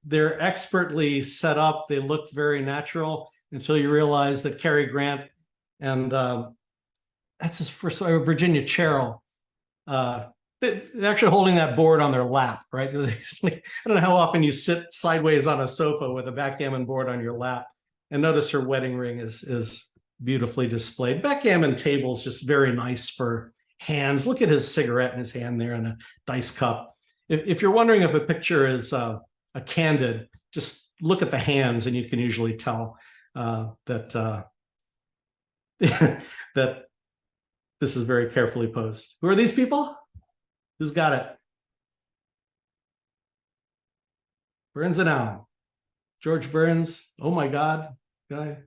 They're expertly set up. They look very natural until you realize that Cary Grant and that's his first, Virginia Cheryl, they're actually holding that board on their lap, right? I don't know how often you sit sideways on a sofa with a backgammon board on your lap. And notice her wedding ring is beautifully displayed. Backgammon table's just very nice for hands. Look at his cigarette in his hand there and a dice cup. If you're wondering if a picture is a candid, just look at the hands and you can usually tell that that this is very carefully posed. Who are these people? Who's got it? Burns and Allen. George Burns. Oh my God. Guy.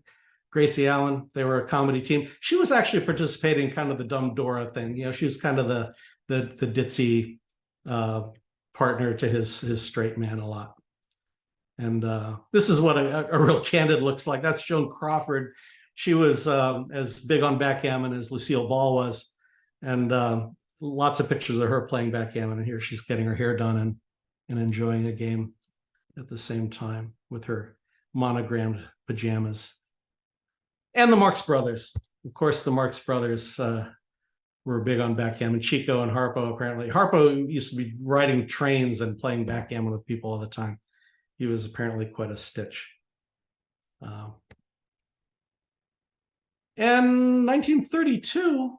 Gracie Allen. They were a comedy team. She was actually participating in kind of the Dumb Dora thing. She was kind of the ditzy partner to his straight man a lot. And this is what a real candid looks like. That's Joan Crawford. She was as big on backgammon as Lucille Ball was. And lots of pictures of her playing backgammon. And here she's getting her hair done and enjoying a game at the same time with her monogrammed pajamas. And the Marx Brothers. Of course, the Marx Brothers were big on backgammon. Chico and Harpo, apparently. Harpo used to be riding trains and playing backgammon with people all the time. He was apparently quite a stitch. And 1932,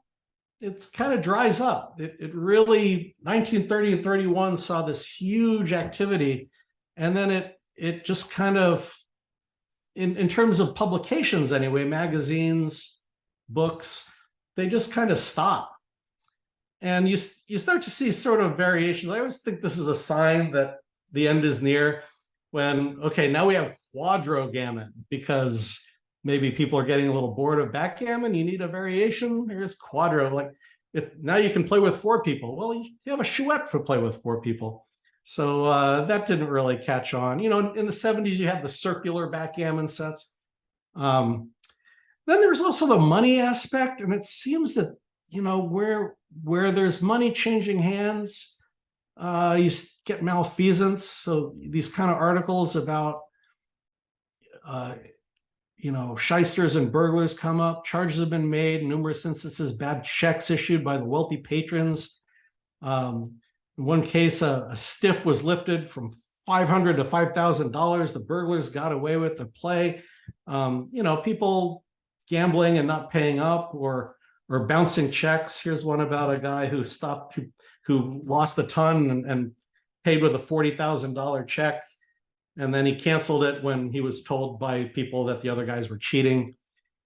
it kind of dries up. It really, 1930 and 31 saw this huge activity. And then it just kind of, in terms of publications anyway, magazines, books, they just kind of stop. And you start to see sort of variations. I always think this is a sign that the end is near when, okay, now we have quadrogammon because maybe people are getting a little bored of backgammon. You need a variation. Here's quadro. Like now you can play with 4 people. Well, you have a chouette for play with 4 people. So that didn't really catch on. In the 70s, you had the circular backgammon sets. Then there was also the money aspect. And it seems that, where there's money changing hands, you get malfeasance. So these kind of articles about, shysters and burglars come up. Charges have been made. Numerous instances, bad checks issued by the wealthy patrons. In one case, a stiff was lifted from $500 to $5,000. The burglars got away with the play. People gambling and not paying up or bouncing checks. Here's one about a guy who lost a ton and paid with a $40,000 check. And then he canceled it when he was told by people that the other guys were cheating.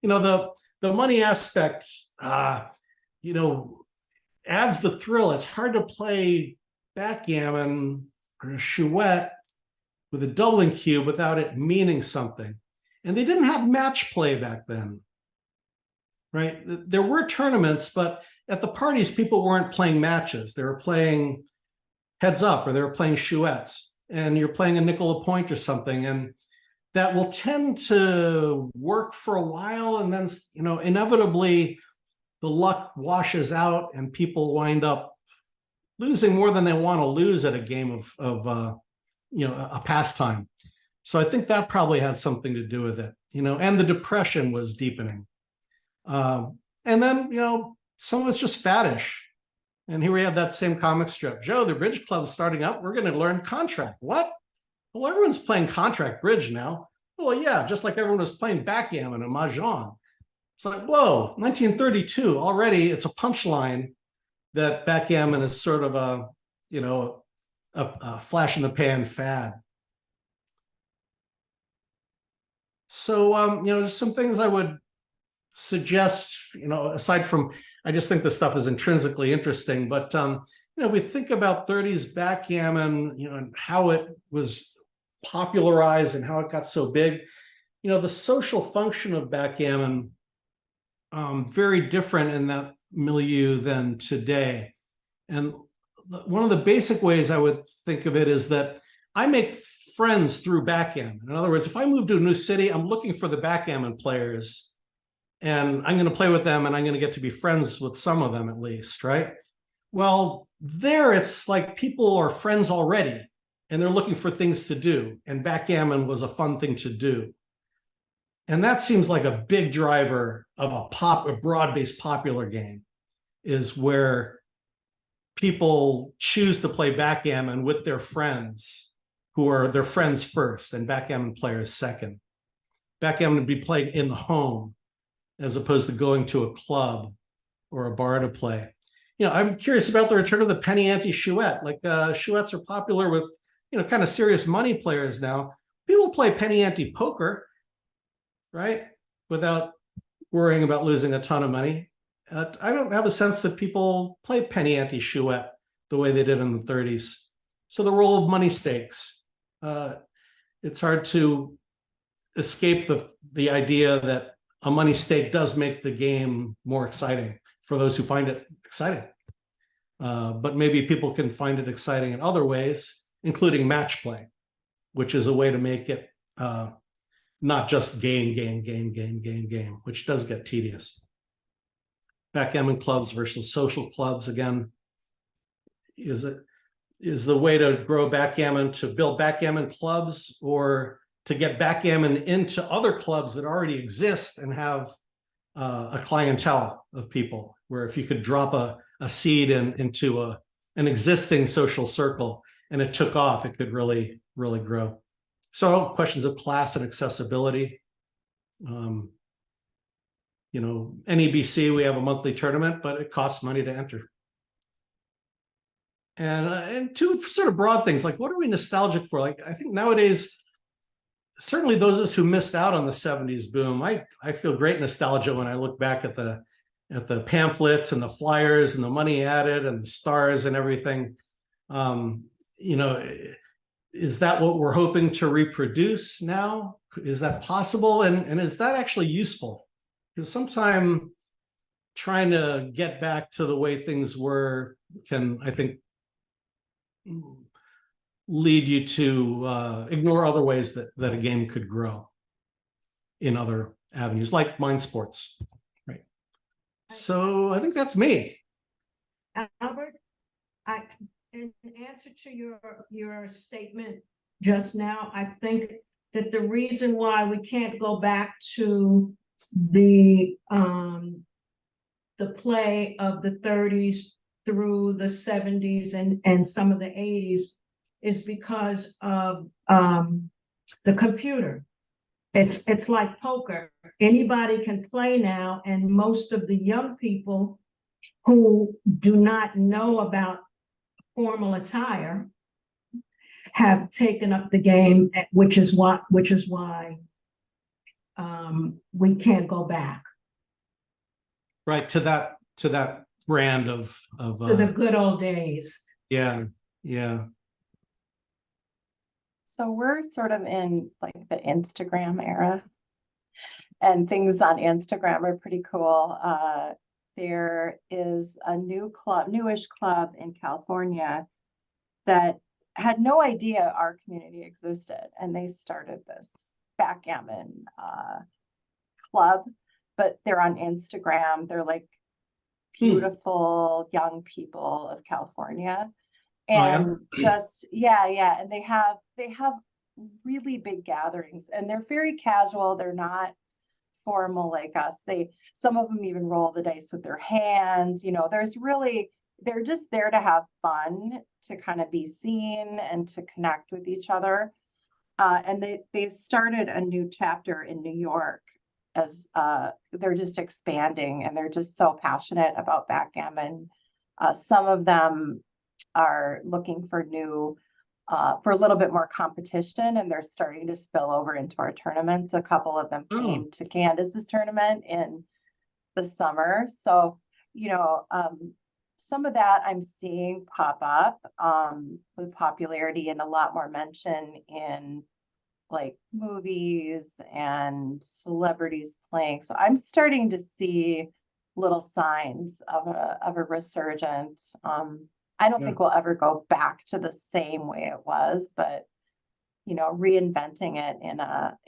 The money aspect, adds the thrill. It's hard to play backgammon or a chouette with a doubling cube without it meaning something. And they didn't have match play back then, right? There were tournaments, but at the parties, people weren't playing matches. They were playing heads up or they were playing chouettes. And you're playing a nickel a point or something, and that will tend to work for a while, and then inevitably the luck washes out and people wind up losing more than they want to lose at a game of a pastime. So I think that probably had something to do with it, and the depression was deepening. And then some of it's just faddish. And here we have that same comic strip. Joe, the bridge club's starting up. We're going to learn contract. What? Well, everyone's playing contract bridge now. Well, yeah, just like everyone was playing backgammon and mahjong. It's like, whoa, 1932, already it's a punchline that backgammon is sort of a flash in the pan fad. So, there's some things I would suggest, aside from, I just think this stuff is intrinsically interesting, but, if we think about 30s backgammon, and how it was popularized and how it got so big, the social function of backgammon, very different in that milieu than today. And one of the basic ways I would think of it is that I make friends through backgammon. In other words, if I move to a new city, I'm looking for the backgammon players and I'm going to play with them and I'm going to get to be friends with some of them at least, right? Well, there it's like people are friends already and they're looking for things to do. And backgammon was a fun thing to do. And that seems like a big driver of a broad-based popular game, is where people choose to play backgammon with their friends, who are their friends first and backgammon players second. Backgammon would be played in the home as opposed to going to a club or a bar to play. You know, I'm curious about the return of the penny ante chouette. Like chouettes are popular with, you know, kind of serious money players now. People play penny ante poker, right? Without worrying about losing a ton of money. I don't have a sense that people play penny ante chouette the way they did in the 30s. So the role of money stakes. It's hard to escape the idea that a money stake does make the game more exciting for those who find it exciting. But maybe people can find it exciting in other ways, including match play, which is a way to make it not just game, which does get tedious. Backgammon clubs versus social clubs, again, is the way to grow backgammon to build backgammon clubs, or to get backgammon into other clubs that already exist and have a clientele of people, where if you could drop a seed into an existing social circle and it took off, it could really grow. So questions of class and accessibility. You know, NEBC, we have a monthly tournament, but it costs money to enter. And two sort of broad things, like what are we nostalgic for? Like, I think nowadays, certainly those of us who missed out on the 70s boom, I feel great nostalgia when I look back at the pamphlets and the flyers and the money added and the stars and everything. You know, is that what we're hoping to reproduce now? Is that possible? And is that actually useful? Because sometimes trying to get back to the way things were can, I think, lead you to ignore other ways that a game could grow in other avenues, like mind sports, right? So I think that's me. Albert, in answer to your statement just now, I think that the reason why we can't go back to the play of the 30s through the 70s and some of the 80s is because of the computer. It's like poker. Anybody can play now, and most of the young people who do not know about formal attire have taken up the game, which is why we can't go back. Right, to that brand of To the good old days. yeah. So we're sort of in like the Instagram era, and things on Instagram are pretty cool. There is a newish club in California that had no idea our community existed, and they started this backgammon club, but they're on Instagram. They're like beautiful young people of California. And just and they have really big gatherings, and they're very casual. They're not formal like us. Some of them even roll the dice with their hands. You know, they're just there to have fun, to kind of be seen and to connect with each other. And they've started a new chapter in New York, as they're just expanding, and they're just so passionate about backgammon. Some of them are looking for for a little bit more competition, and they're starting to spill over into our tournaments. A couple of them came to Candace's tournament in the summer. So, you know, some of that I'm seeing pop up with popularity, and a lot more mention in like movies and celebrities playing. So I'm starting to see little signs of a resurgence. I don't Yeah. think we'll ever go back to the same way it was, but reinventing it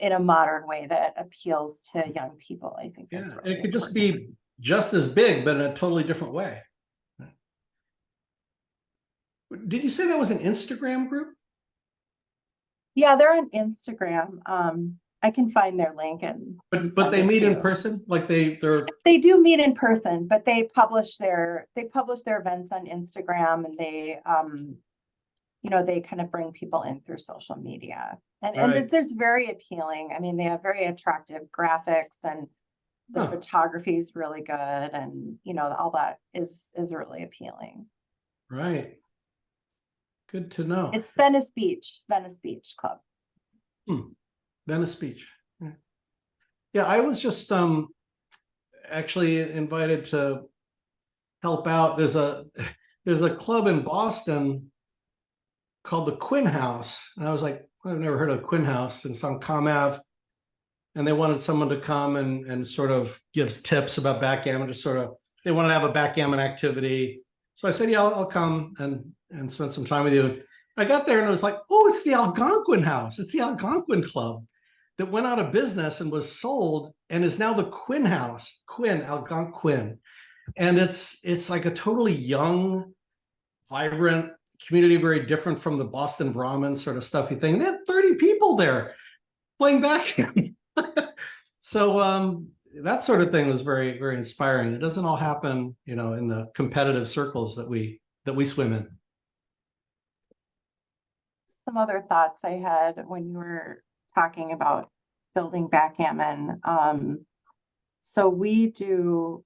in a modern way that appeals to young people, I think is Yeah, really it could just important. be just as big, but in a totally different way. Did you say that was an Instagram group? Yeah, they're on Instagram. I can find their link and But send they it meet to in you. person? Like they're They do meet in person, but they publish their events on Instagram, and they kind of bring people in through social media. And right. it's very appealing. I mean, they have very attractive graphics, and the Huh. photography is really good, and all that is really appealing. Right. Good to know. It's Venice Beach Club. Venice Beach. Yeah, I was just actually invited to help out. There's a club in Boston called the Quinn House. And I was like, I've never heard of Quinn House. And it's on Com Ave. And they wanted someone to come and sort of give tips about backgammon, just sort of, they wanted to have a backgammon activity. So I said, yeah, I'll come and spend some time with you. I got there and it was like, oh, it's the Algonquin House. It's the Algonquin Club that went out of business and was sold and is now the Quinn House, Algonquin. And it's like a totally young, vibrant community, very different from the Boston Brahmin sort of stuffy thing. They had 30 people there playing backgammon. So that sort of thing was very, very inspiring. It doesn't all happen, in the competitive circles that we swim in. Some other thoughts I had when you were talking about building backgammon. So we do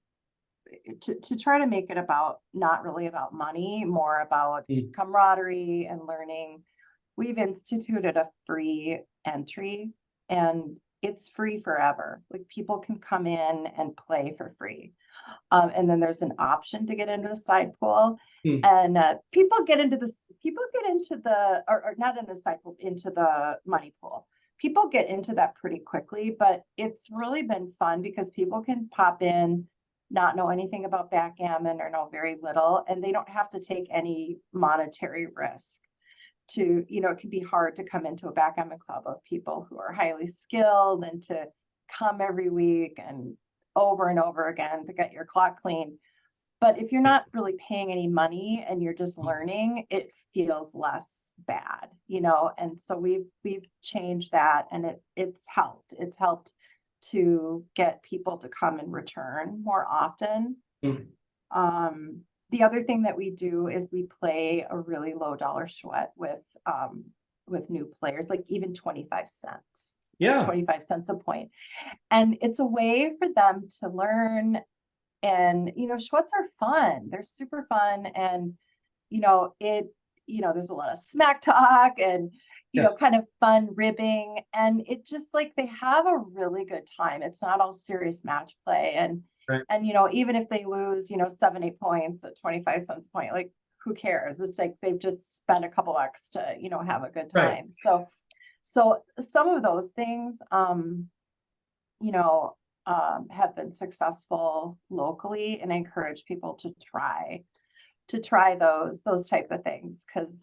to try to make it not really about money, more about camaraderie and learning. We've instituted a free entry, and it's free forever. Like, people can come in and play for free. And then there's an option to get into a side pool. And people get into the, or not in the side pool, into the money pool. People get into that pretty quickly, but it's really been fun because people can pop in, not know anything about backgammon or know very little, and they don't have to take any monetary risk. It can be hard to come into a backgammon club of people who are highly skilled and to come every week and over again to get your clock clean. But if you're not really paying any money and you're just learning, it feels less bad, and so we've changed that, and it's helped to get people to come and return more often. The other thing that we do is we play a really low dollar sweat with new players, like even 25 cents. Yeah. 25 cents a point. And it's a way for them to learn. And, Schwets are fun. They're super fun. And, there's a lot of smack talk and, kind of fun ribbing. And it just, like, they have a really good time. It's not all serious match play. And, right. And, even if they lose, 7-8 points at 25 cents a point, like, who cares? It's like they've just spent a couple bucks to, have a good time. Right. So some of those things, have been successful locally, and I encourage people to try those type of things. Cause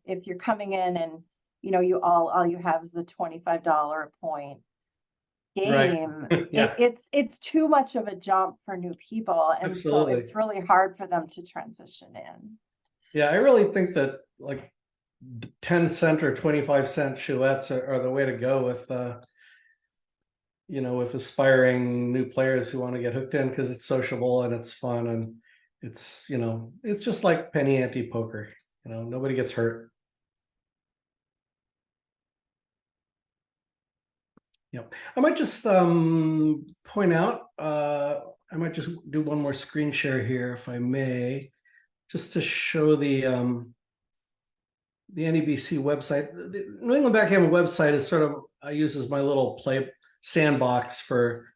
if you're coming in and, all you have is a $25 a point game, right. Yeah. It's too much of a jump for new people. And Absolutely. So it's really hard for them to transition in. Yeah, I really think that like 10-cent or 25-cent chouettes are the way to go with with aspiring new players who want to get hooked in, because it's sociable and it's fun, and it's it's just like penny ante poker. Nobody gets hurt. Yep. I might just point out, I might just do one more screen share here, if I may, just to show the NEBC website. The New England Backgammon website is sort of, I use as my little play sandbox for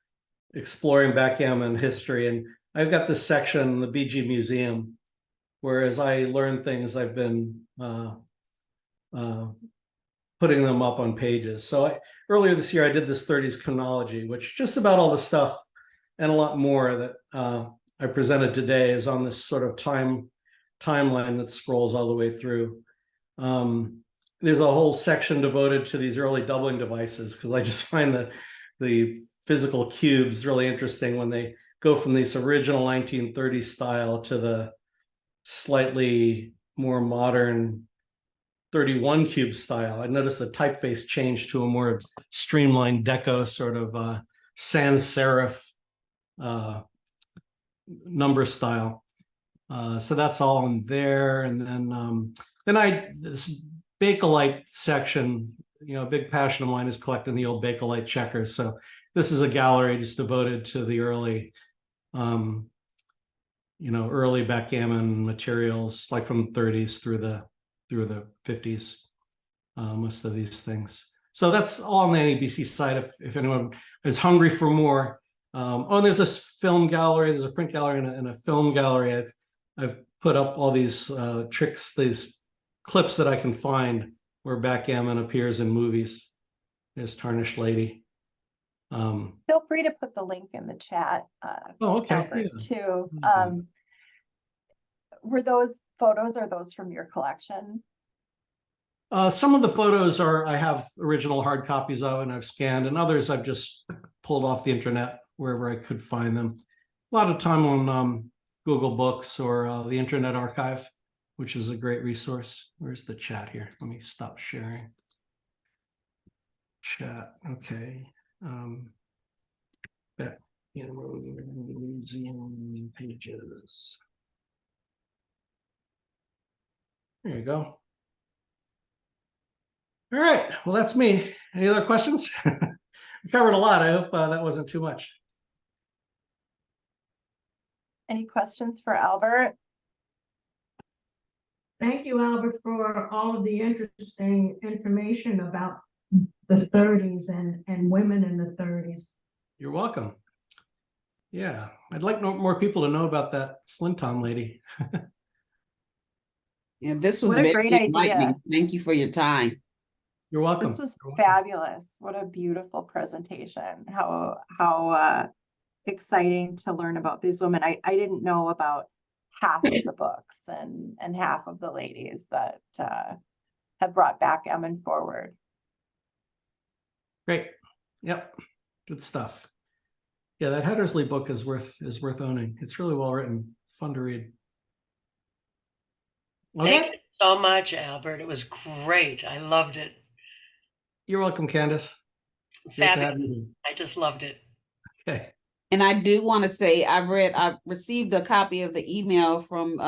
exploring backgammon history. And I've got this section, the BG Museum, where as I learn things, I've been putting them up on pages. So earlier this year, I did this 30s chronology, which just about all the stuff and a lot more that I presented today is on this sort of time timeline that scrolls all the way through. There's a whole section devoted to these early doubling devices, because I just find that the physical cubes really interesting when they go from this original 1930s style to the slightly more modern 31 cube style. I noticed the typeface changed to a more streamlined deco sort of sans serif number style. So that's all in there. And then this Bakelite section, a big passion of mine is collecting the old Bakelite checkers. So this is a gallery just devoted to the early, early backgammon materials, like from the 30s through the 50s, most of these things. So that's all on the NABC site if anyone is hungry for more. And there's this film gallery, there's a print gallery and a film gallery. I've put up all these tricks, these clips that I can find where backgammon appears in movies. There's Tarnished Lady. Feel free to put the link in the chat. Okay. Albert, Yeah. too. Were those photos, are those from your collection? Some of the photos I have original hard copies of and I've scanned, and others I've just pulled off the internet wherever I could find them. A lot of time on Google Books or the Internet Archive, which is a great resource. Where's the chat here? Let me stop sharing. Chat, okay. Back in museum pages. There you go. All right, well, that's me. Any other questions? We covered a lot. I hope that wasn't too much. Any questions for Albert? Thank you, Albert, for all of the interesting information about the 30s and women in the 30s. You're welcome. Yeah, I'd like more people to know about that Flinton lady. Yeah, this was What a very great idea. enlightening. Thank you for your time. You're welcome. This was You're welcome. fabulous. What a beautiful presentation. How exciting to learn about these women. I didn't know about half of the books and half of the ladies that have brought backgammon forward. Great. Yep. Good stuff. Yeah, that Heddersley book is worth owning. It's really well written, fun to read. Okay. Thank you so much, Albert. It was great. I loved it. You're welcome, Candace. Great to have Fabulous. you. I just loved it. Okay. And I do want to say, I received a copy of the email from